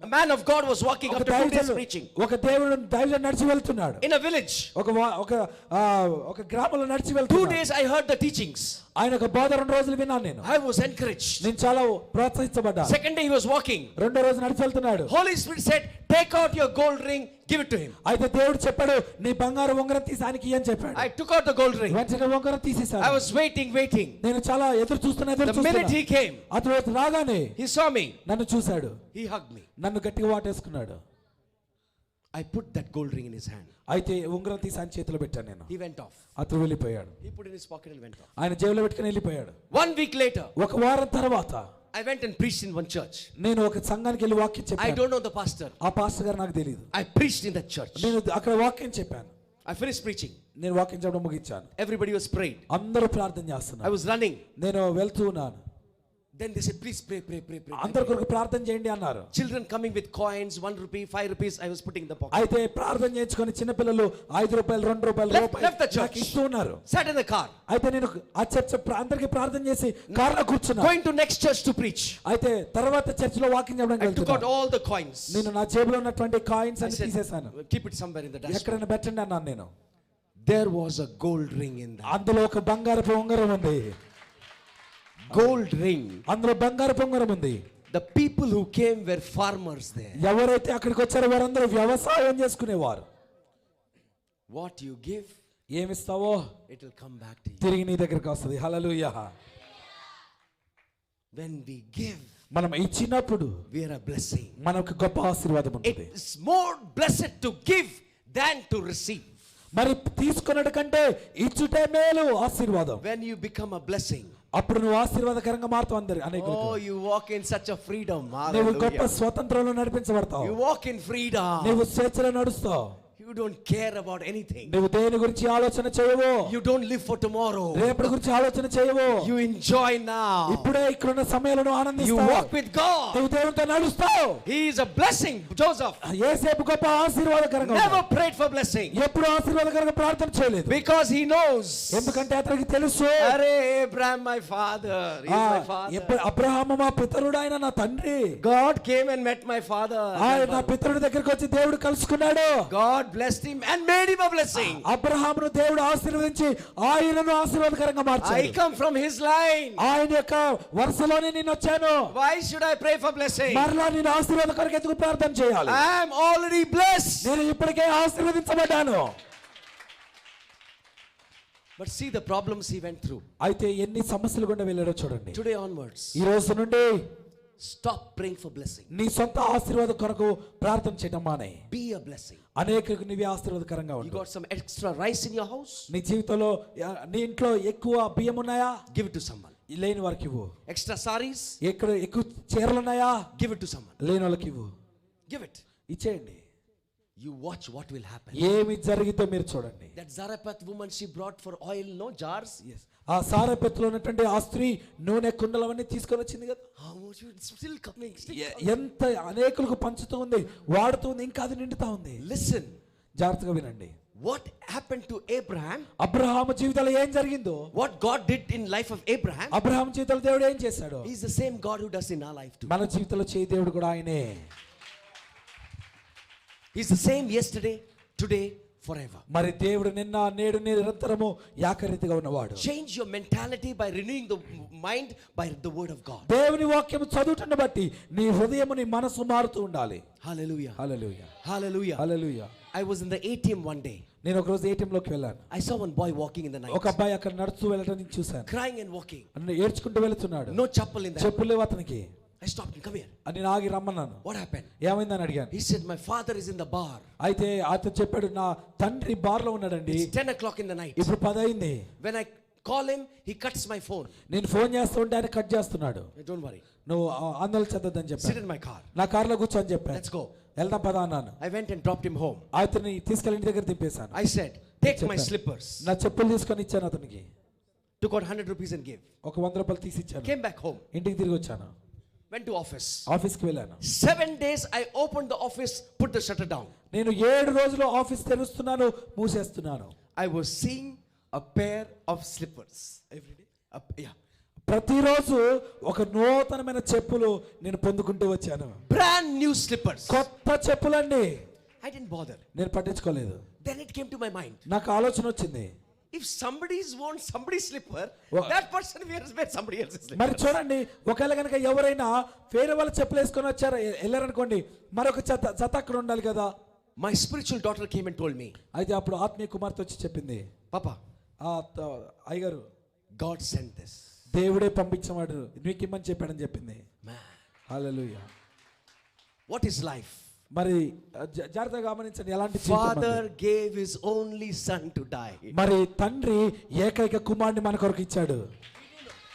[SPEAKER 2] A man of God was walking after 2 days preaching.
[SPEAKER 1] ఒక దేవుడు దైవజనుడు నడిచి వెళ్తున్నాడు.
[SPEAKER 2] In a village.
[SPEAKER 1] ఒక గ్రామంలో నడిచి
[SPEAKER 2] 2
[SPEAKER 1] వెళ్తున్నాడు.
[SPEAKER 2] days I heard the teachings.
[SPEAKER 1] ఆయన ఒక బోధ 2 రోజులు విన్నాను నేను.
[SPEAKER 2] I was encouraged.
[SPEAKER 1] నేను చాలా ప్రోత్సహించబడ్డాను.
[SPEAKER 2] Second day he was walking.
[SPEAKER 1] 2వ రోజు నడిచి వెళ్తున్నాడు.
[SPEAKER 2] Holy Spirit said, take out your gold ring, give it to him.
[SPEAKER 1] అయితే దేవుడు చెప్పాడు, నీ బంగారు ఉంగరం తీసి ఆయనకి ఇయ్యని చెప్పాడు.
[SPEAKER 2] I took out the gold ring.
[SPEAKER 1] వెంటనే ఉంగరం తీసేశాను.
[SPEAKER 2] I was waiting.
[SPEAKER 1] నేను చాలా ఎదురు చూస్తున్నా.
[SPEAKER 2] The minute he came,
[SPEAKER 1] అతడు రాగానే
[SPEAKER 2] he saw me.
[SPEAKER 1] నన్ను చూశాడు,
[SPEAKER 2] He hugged me.
[SPEAKER 1] నన్ను గట్టిగా వాటేసుకున్నాడు.
[SPEAKER 2] I put that gold ring in his hand.
[SPEAKER 1] అయితే ఉంగరం తీసి ఆయన చేతిలో పెట్టాను నేను.
[SPEAKER 2] He went off.
[SPEAKER 1] అతడు వెళ్ళిపోయాడు.
[SPEAKER 2] He put it in his pocket and went off.
[SPEAKER 1] ఆయన జేబులో పెట్టుకుని వెళ్ళిపోయాడు.
[SPEAKER 2] 1 week later,
[SPEAKER 1] ఒక వారం తర్వాత
[SPEAKER 2] I went and preached in one church.
[SPEAKER 1] నేను ఒక సంఘానికి వెళ్ళి వాక్యం
[SPEAKER 2] I
[SPEAKER 1] చెప్పాను.
[SPEAKER 2] don't know the pastor.
[SPEAKER 1] ఆ పాస్టర్ గారు నాకు తెలియదు.
[SPEAKER 2] I preached in that church.
[SPEAKER 1] నేను అక్కడ వాక్యం చెప్పాను.
[SPEAKER 2] I finished preaching.
[SPEAKER 1] నేను వాక్యం చెప్పడం ముగించాను.
[SPEAKER 2] Everybody was prayed.
[SPEAKER 1] అందరూ ప్రార్థన
[SPEAKER 2] I
[SPEAKER 1] చేస్తున్నారు.
[SPEAKER 2] was running.
[SPEAKER 1] నేను వెళ్తూ ఉన్నాను.
[SPEAKER 2] Then they said, please pray.
[SPEAKER 1] అందరి కొరకు ప్రార్థన చేయండి అన్నారు.
[SPEAKER 2] Children coming with coins, 1 rupee, 5 rupees, I was putting in the pocket.
[SPEAKER 1] అయితే ప్రార్థన చేయించుకొని చిన్న పిల్లలు 5 రూపాయలు 2 రూపాయలు
[SPEAKER 2] Left the church.
[SPEAKER 1] నాకు ఇస్తూ ఉన్నారు.
[SPEAKER 2] Sat in the car.
[SPEAKER 1] అయితే నేను ఆ చర్చ్ అందరికి ప్రార్థన చేసి కార్లో కూర్చున్నా.
[SPEAKER 2] Going to next church to preach.
[SPEAKER 1] అయితే తర్వాత చర్చిలో వాక్యం చెప్పడానికి
[SPEAKER 2] I took out
[SPEAKER 1] వెళ్తున్నా.
[SPEAKER 2] all the coins.
[SPEAKER 1] నేను నా జేబులో ఉన్నటువంటి కాయిన్స్
[SPEAKER 2] I
[SPEAKER 1] అన్ని
[SPEAKER 2] said,
[SPEAKER 1] తీసేశాను.
[SPEAKER 2] keep it somewhere in the dashboard.
[SPEAKER 1] ఎక్కడైనా పెట్టండి అన్నాను నేను.
[SPEAKER 2] There was a gold ring in that.
[SPEAKER 1] అందులో ఒక బంగారపు ఉంగరం ఉంది.
[SPEAKER 2] Gold ring.
[SPEAKER 1] అందులో బంగారపు ఉంగరం ఉంది.
[SPEAKER 2] The people who came were farmers there.
[SPEAKER 1] ఎవరైతే అక్కడికి వచ్చారో వారందరూ వ్యవసాయం చేసుకునేవారు.
[SPEAKER 2] What you give,
[SPEAKER 1] ఏమిస్తావో
[SPEAKER 2] it will come back to you.
[SPEAKER 1] తిరిగి నీ దగ్గరికి వస్తుంది. హల్లెలూయా.
[SPEAKER 2] When we give,
[SPEAKER 1] మనం ఇచ్చినప్పుడు
[SPEAKER 2] we are a blessing.
[SPEAKER 1] మనకు గొప్ప ఆశీర్వాదం
[SPEAKER 2] It
[SPEAKER 1] ఉంటుంది.
[SPEAKER 2] is more blessed to give than to receive.
[SPEAKER 1] మరి తీసుకున్నట్టు కంటే ఇచ్చుటే మేలు ఆశీర్వాదం.
[SPEAKER 2] When you become a blessing,
[SPEAKER 1] అప్పుడు నువ్వు ఆశీర్వాదకరంగా మారుతావు అందరి అనేకులకు.
[SPEAKER 2] oh, you walk in such a freedom.
[SPEAKER 1] నువ్వు గొప్ప
[SPEAKER 2] Hallelujah.
[SPEAKER 1] స్వతంత్రంలో నడిపించబడతావు.
[SPEAKER 2] You walk in freedom.
[SPEAKER 1] నువ్వు స్వేచ్ఛలో నడుస్తావు.
[SPEAKER 2] You don't care about anything.
[SPEAKER 1] నువ్వు దేని గురించి ఆలోచన చేయవు.
[SPEAKER 2] You don't live for tomorrow.
[SPEAKER 1] రేపటి గురించి ఆలోచన చేయవు.
[SPEAKER 2] You enjoy now.
[SPEAKER 1] ఇప్పుడే ఇక్కడున్న సమయంలో
[SPEAKER 2] You
[SPEAKER 1] ఆనందిస్తావు.
[SPEAKER 2] walk with God.
[SPEAKER 1] నువ్వు దేవునితో నడుస్తావు.
[SPEAKER 2] He is a blessing. Joseph
[SPEAKER 1] యేసేపు గొప్ప ఆశీర్వాదకరంగా
[SPEAKER 2] never
[SPEAKER 1] ఉన్నాడు.
[SPEAKER 2] prayed for blessing
[SPEAKER 1] ఎప్పుడు ఆశీర్వాదకరంగా ప్రార్థన చేయలేదు.
[SPEAKER 2] because he knows.
[SPEAKER 1] ఎందుకంటే అతనికి తెలుసు,
[SPEAKER 2] Arey, Abraham my father. He is my father.
[SPEAKER 1] Abraham మా పితరుడు, ఆయన నా తండ్రి.
[SPEAKER 2] God came and met my father.
[SPEAKER 1] ఆయన నా పితరుడి దగ్గరికి వచ్చి దేవుడు కలుసుకున్నాడు.
[SPEAKER 2] God blessed him and made him a blessing.
[SPEAKER 1] అబ్రహామును దేవుడు ఆశీర్వదించి ఆయనను ఆశీర్వాదకరంగా మార్చాడు.
[SPEAKER 2] I come from his line.
[SPEAKER 1] ఆయన యొక్క వరుసలోనే నేను వచ్చాను.
[SPEAKER 2] Why should I pray for blessing?
[SPEAKER 1] మరలా నేను ఆశీర్వాదం కొరకు ఎందుకు ప్రార్థన చేయాలి?
[SPEAKER 2] I am already blessed.
[SPEAKER 1] నేను ఇప్పటికే ఆశీర్వదించబడ్డాను.
[SPEAKER 2] But see the problems he went through.
[SPEAKER 1] అయితే ఎన్ని సమస్యలు గుండా వెళ్ళాడో చూడండి.
[SPEAKER 2] Today onwards,
[SPEAKER 1] ఈ రోజు నుండి
[SPEAKER 2] stop praying for blessing.
[SPEAKER 1] నీ సొంత ఆశీర్వాదం కొరకు ప్రార్థన చేయడం మానే.
[SPEAKER 2] Be a blessing.
[SPEAKER 1] అనేకులకు నీవే ఆశీర్వాదకరంగా
[SPEAKER 2] You
[SPEAKER 1] ఉండు.
[SPEAKER 2] got some extra rice in your house?
[SPEAKER 1] నీ జీవితంలో నీ ఇంట్లో ఎక్కువ బియ్యం ఉన్నాయా?
[SPEAKER 2] Give it to someone.
[SPEAKER 1] లేని వారికి ఇవ్వు.
[SPEAKER 2] Extra saris?
[SPEAKER 1] ఎక్కడ ఎక్కువ చీరలు ఉన్నాయా?
[SPEAKER 2] Give it to someone.
[SPEAKER 1] లేని వాళ్ళకి ఇవ్వు.
[SPEAKER 2] Give it.
[SPEAKER 1] ఇచ్చేయండి.
[SPEAKER 2] You watch what will happen.
[SPEAKER 1] ఏమి జరిగితే మీరు చూడండి.
[SPEAKER 2] That Zarephath woman, she brought for oil, no jars.
[SPEAKER 1] ఆ సారెపెత్తులో ఉన్నటువంటి ఆ స్త్రీ నూనె కుండలవన్నీ తీసుకొని వచ్చింది కదా.
[SPEAKER 2] How much? It's still coming.
[SPEAKER 1] ఎంత అనేకులకు పంచుతూ ఉంది, వాడుతూ ఉంది, ఇంకా అది నిండుతా ఉంది.
[SPEAKER 2] Listen.
[SPEAKER 1] జాగ్రత్తగా వినండి.
[SPEAKER 2] what happened to Abraham,
[SPEAKER 1] Abraham జీవితంలో ఏం జరిగిందో,
[SPEAKER 2] what God did in life of Abraham,
[SPEAKER 1] Abraham జీవితంలో దేవుడు ఏం చేశాడు,
[SPEAKER 2] He's the same God who does in our life too.
[SPEAKER 1] మన జీవితంలో చేయి దేవుడు కూడా ఆయనే.
[SPEAKER 2] He's the same yesterday, today, forever.
[SPEAKER 1] మరి దేవుడు నిన్న నేడు నిరంతరము ఏకరీతిగా ఉన్నవాడు.
[SPEAKER 2] Change your mentality by renewing the mind by the word of God.
[SPEAKER 1] దేవుని వాక్యం చదువుటను బట్టి నీ హృదయము నీ మనసు మారుతూ ఉండాలి.
[SPEAKER 2] Hallelujah.
[SPEAKER 1] Hallelujah,
[SPEAKER 2] Hallelujah.
[SPEAKER 1] Hallelujah.
[SPEAKER 2] I was in the ATM one day.
[SPEAKER 1] నేను ఒక రోజు ATM లోకి వెళ్ళాను.
[SPEAKER 2] I saw one boy walking in the night,
[SPEAKER 1] ఒక అబ్బాయి అక్కడ నడుస్తూ వెళ్ళటం నేను చూశాను.
[SPEAKER 2] crying and walking.
[SPEAKER 1] అన్న ఏడ్చుకుంటూ వెళ్తున్నాడు.
[SPEAKER 2] No chappal in that.
[SPEAKER 1] చెప్పులు లేవు అతనికి.
[SPEAKER 2] I stopped him. Come here.
[SPEAKER 1] అని నేను ఆగి రమ్మన్నాను.
[SPEAKER 2] What happened?
[SPEAKER 1] ఏమైందని అడిగాను.
[SPEAKER 2] He said, my father is in the bar.
[SPEAKER 1] అయితే అతను చెప్పాడు, నా తండ్రి బార్లో ఉన్నాడండి.
[SPEAKER 2] It's 10 o'clock in the night.
[SPEAKER 1] ఇప్పుడు 10 అయింది.
[SPEAKER 2] When I call him, he cuts my phone.
[SPEAKER 1] నేను ఫోన్ చేస్తుంటే ఆయన కట్ చేస్తున్నాడు.
[SPEAKER 2] Don't worry.
[SPEAKER 1] నువ్వు ఆందోళన చెందొద్దని
[SPEAKER 2] Sit
[SPEAKER 1] చెప్పాను.
[SPEAKER 2] in my car.
[SPEAKER 1] నా కార్లో కూర్చొని చెప్పాను.
[SPEAKER 2] Let's go.
[SPEAKER 1] వెళ్దాం పదా అన్నాను.
[SPEAKER 2] I went and dropped him home.
[SPEAKER 1] అతన్ని తీసుకెళ్ళి ఇంటి దగ్గర తిప్పేశాను.
[SPEAKER 2] I said, take my
[SPEAKER 1] చెప్పాను.
[SPEAKER 2] slippers.
[SPEAKER 1] నా చెప్పులు తీసుకొని ఇచ్చాను అతనికి.
[SPEAKER 2] Took out 100 rupees and gave.
[SPEAKER 1] ఒక 100 రూపాయలు తీసి ఇచ్చాను.
[SPEAKER 2] Came back home.
[SPEAKER 1] ఇంటికి తిరిగి వచ్చాను.
[SPEAKER 2] Went to office.
[SPEAKER 1] ఆఫీస్కి వెళ్ళాను.
[SPEAKER 2] 7 days I opened the office, put the shutter down.
[SPEAKER 1] నేను 7 రోజులు office తెరుస్తున్నాను, మూసేస్తున్నాను.
[SPEAKER 2] I was seeing a pair of slippers every day. Yeah.
[SPEAKER 1] ప్రతిరోజు ఒక నూతనమైన చెప్పులు నేను పొందుకుంటూ వచ్చాను.
[SPEAKER 2] Brand new slippers.
[SPEAKER 1] కొత్త చెప్పులండి.
[SPEAKER 2] I didn't bother.
[SPEAKER 1] నేను పట్టించుకోలేదు.
[SPEAKER 2] Then it came to my mind.
[SPEAKER 1] నాకు ఆలోచన వచ్చింది.
[SPEAKER 2] If somebody's worn somebody's slipper,
[SPEAKER 1] Well-
[SPEAKER 2] that person wears somebody else's slipper.
[SPEAKER 1] మరి చూడండి, ఒకవేళ కనుక ఎవరైనా వేరే వాళ్ళ చెప్పులు వేసుకొని వచ్చారు వెళ్ళారనుకోండి, మరొక జత అక్కడ ఉండాలి కదా.
[SPEAKER 2] My spiritual daughter came and told me,
[SPEAKER 1] అయితే అప్పుడు ఆత్మీయ కుమార్తె వచ్చి చెప్పింది,
[SPEAKER 2] Papa,
[SPEAKER 1] అయ్యగారు
[SPEAKER 2] God sent this.
[SPEAKER 1] దేవుడే పంపించవాడు, నీకు ఇమ్మని చెప్పాడని చెప్పింది.
[SPEAKER 2] Man,
[SPEAKER 1] hallelujah.
[SPEAKER 2] what is life?
[SPEAKER 1] మరి జాగ్రత్తగా గమనించండి, ఎలాంటి జీవితం అది.
[SPEAKER 2] Father gave his only son to die.
[SPEAKER 1] మరి తండ్రి ఏకైక కుమారుని మన కొరకు ఇచ్చాడు.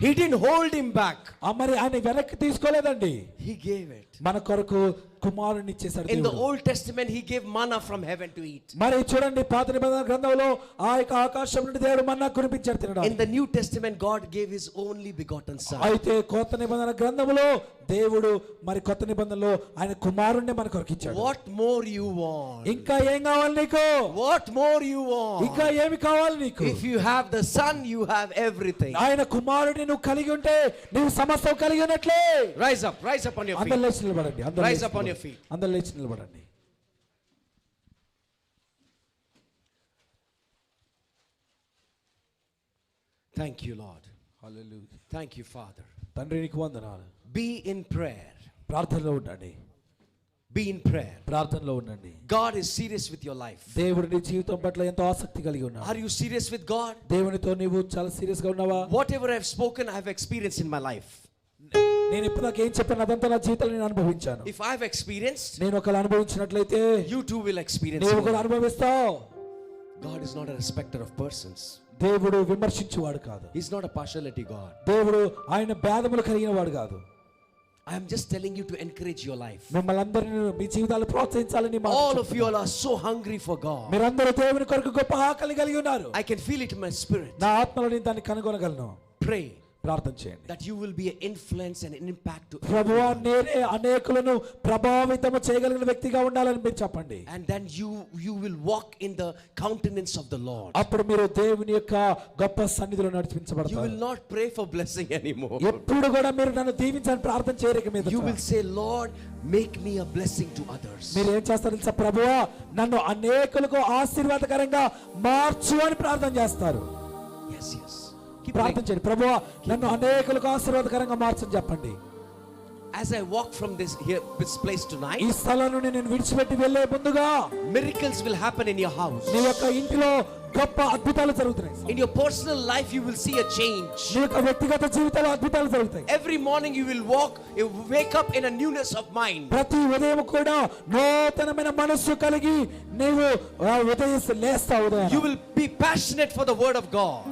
[SPEAKER 2] He didn't hold him back.
[SPEAKER 1] మరి ఆయన వెనక్కి తీసుకోలేదండి,
[SPEAKER 2] He gave it.
[SPEAKER 1] మన కొరకు కుమారుని ఇచ్చేశాడు
[SPEAKER 2] In the
[SPEAKER 1] దేవుడు.
[SPEAKER 2] Old Testament, he gave manna from heaven to eat.
[SPEAKER 1] మరి చూడండి, పాత నిబంధన గ్రంథంలో ఆ యొక్క ఆకాశం నుండి దేవుడు మన్నా కురిపించాడు తినడానికి.
[SPEAKER 2] In the New Testament, God gave his only begotten son.
[SPEAKER 1] అయితే కొత్త నిబంధన గ్రంథములో దేవుడు మరి కొత్త నిబంధనలో ఆయన కుమారుణ్ణి మన కొరకు ఇచ్చాడు.
[SPEAKER 2] What more you want?
[SPEAKER 1] ఇంకా ఏం కావాలి నీకు?
[SPEAKER 2] What more you want?
[SPEAKER 1] ఇంకా ఏమి కావాలి నీకు?
[SPEAKER 2] If you have the son, you have everything.
[SPEAKER 1] ఆయన కుమారుడిని నువ్వు కలిగి ఉంటే నువ్వు సమస్తం కలిగి ఉన్నట్లే.
[SPEAKER 2] Rise up on your
[SPEAKER 1] అందరూ
[SPEAKER 2] feet.
[SPEAKER 1] లేచి నిలబడండి.
[SPEAKER 2] Rise up on your feet.
[SPEAKER 1] అందరూ లేచి నిలబడండి.
[SPEAKER 2] Thank you, Lord.
[SPEAKER 1] Hallelujah.
[SPEAKER 2] Thank you, Father.
[SPEAKER 1] తండ్రి నీకు వందనాలు.
[SPEAKER 2] Be in prayer.
[SPEAKER 1] ప్రార్థనలో ఉండండి.
[SPEAKER 2] Be in prayer.
[SPEAKER 1] ప్రార్థనలో ఉండండి.
[SPEAKER 2] God is serious with your life.
[SPEAKER 1] దేవుడు నీ జీవితం పట్ల ఎంతో ఆసక్తి కలిగి ఉన్నాడు.
[SPEAKER 2] Are you serious with God?
[SPEAKER 1] దేవునితో నీవు చాలా సీరియస్ గా ఉన్నావా?
[SPEAKER 2] Whatever I've spoken, I've experienced in my life.
[SPEAKER 1] నేను ఇప్పుడు నాకు ఏం చెప్పాను అదంతా నా జీవితంలో నేను అనుభవించాను.
[SPEAKER 2] If I've experienced,
[SPEAKER 1] నేను ఒకవేళ అనుభవించినట్లయితే
[SPEAKER 2] you too will experience.
[SPEAKER 1] నీవు కూడా
[SPEAKER 2] more.
[SPEAKER 1] అనుభవిస్తావు.
[SPEAKER 2] God is not a respecter of persons.
[SPEAKER 1] దేవుడు విమర్శించేవాడు కాదు.
[SPEAKER 2] He's not a partiality God.
[SPEAKER 1] దేవుడు ఆయన భేదములు కలిగిన వాడు కాదు.
[SPEAKER 2] I am just telling you to encourage your life.
[SPEAKER 1] మిమ్మల్ని అందరినీ మీ జీవితాలు ప్రోత్సహించాలని మాట
[SPEAKER 2] All of
[SPEAKER 1] చెప్తున్నాను.
[SPEAKER 2] you all are so hungry for God.
[SPEAKER 1] మీరందరూ దేవుని కొరకు గొప్ప ఆకలి కలిగి ఉన్నారు.
[SPEAKER 2] I can feel it in my spirit.
[SPEAKER 1] నా ఆత్మలో నేను దాన్ని కనుగొనగలను.
[SPEAKER 2] Pray
[SPEAKER 1] ప్రార్థన చేయండి.
[SPEAKER 2] that you will be an influence and an impact to
[SPEAKER 1] ప్రభువా,
[SPEAKER 2] everyone.
[SPEAKER 1] నేనే అనేకులను ప్రభావితము చేయగలిగిన వ్యక్తిగా ఉండాలని మీరు చెప్పండి.
[SPEAKER 2] And then you will walk in the countenance of the Lord.
[SPEAKER 1] అప్పుడు మీరు దేవుని యొక్క గొప్ప సన్నిధిలో
[SPEAKER 2] You
[SPEAKER 1] నడిపించబడతారు.
[SPEAKER 2] will not pray for blessing anymore.
[SPEAKER 1] ఎప్పుడు కూడా మీరు నన్ను దీవించని ప్రార్థన చేయలేక మీద
[SPEAKER 2] You will say, Lord, make me a blessing to others.
[SPEAKER 1] మీరు ఏం చేస్తారు తెలుసా? ప్రభువా, నన్ను అనేకులకు ఆశీర్వాదకరంగా మార్చు అని ప్రార్థన చేస్తారు.
[SPEAKER 2] Yes, yes. Keep
[SPEAKER 1] ప్రార్థన
[SPEAKER 2] praying.
[SPEAKER 1] చేయండి. ప్రభువా, నన్ను అనేకులకు ఆశీర్వాదకరంగా మార్చని చెప్పండి.
[SPEAKER 2] As I walk from this place
[SPEAKER 1] ఈ
[SPEAKER 2] tonight,
[SPEAKER 1] స్థలం నుండి నేను విడిచిపెట్టి వెళ్ళే ముందుగా
[SPEAKER 2] miracles will happen in your house.
[SPEAKER 1] నీ యొక్క ఇంటిలో గొప్ప అద్భుతాలు జరుగుతాయి.
[SPEAKER 2] In your personal life, you will see a change.
[SPEAKER 1] నీ యొక్క వ్యక్తిగత జీవితంలో అద్భుతాలు జరుగుతాయి.
[SPEAKER 2] Every morning you will wake up in a newness of mind.
[SPEAKER 1] ప్రతి ఉదయం కూడా నూతనమైన మనస్సు కలిగి నీవు లేస్తావు. ఉదయం
[SPEAKER 2] You will be passionate for the word of God.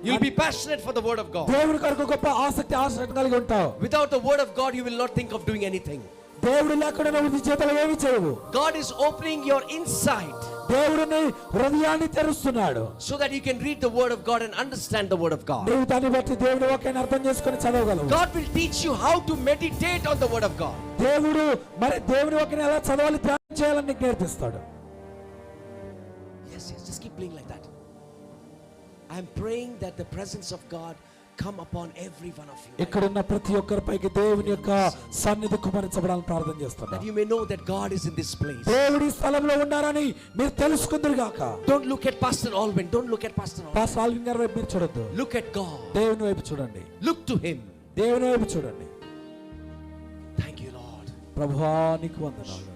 [SPEAKER 2] You'll be passionate for the word of God.
[SPEAKER 1] దేవుని కొరకు గొప్ప ఆసక్తి కలిగి ఉంటావు.
[SPEAKER 2] Without the word of God, you will not think of doing anything.
[SPEAKER 1] దేవుడు లేకుండా నువ్వు నీ జీవితంలో ఏమీ చేయవు.
[SPEAKER 2] God is opening your insight
[SPEAKER 1] దేవుడు నీ హృదయాన్ని తెరుస్తున్నాడు.
[SPEAKER 2] so that you can read the word of God and understand the word of God.
[SPEAKER 1] నీవు దాన్ని బట్టి దేవుని వాక్యాన్ని అర్థం చేసుకొని చదవగలవు.
[SPEAKER 2] God will teach you how to meditate on the word of God.
[SPEAKER 1] దేవుడు మరి దేవుని వాక్యాన్ని ఎలా చదవాలి, ధ్యానం చేయాలని నీకు నేర్పిస్తాడు.
[SPEAKER 2] Yes, yes. Just keep playing like that. I'm praying that the presence of God come upon every one of you.
[SPEAKER 1] ఇక్కడున్న ప్రతి ఒక్కరిపైకి దేవుని యొక్క సన్నిధి కుమరించబడాలని ప్రార్థన చేస్తున్నాను.
[SPEAKER 2] That you may know that God is in this place.
[SPEAKER 1] దేవుడి స్థలంలో ఉన్నారని మీరు తెలుసుకుందురు గాక.
[SPEAKER 2] Don't look at Pastor Alvin. Don't look at Pastor Alvin.
[SPEAKER 1] Pastor Alvin గారి వైపు మీరు చూడొద్దు.
[SPEAKER 2] Look at God.
[SPEAKER 1] దేవుని వైపు చూడండి.
[SPEAKER 2] Look to Him.
[SPEAKER 1] దేవుని వైపు చూడండి.
[SPEAKER 2] Thank you, Lord.
[SPEAKER 1] ప్రభువా నీకు వందనాలు.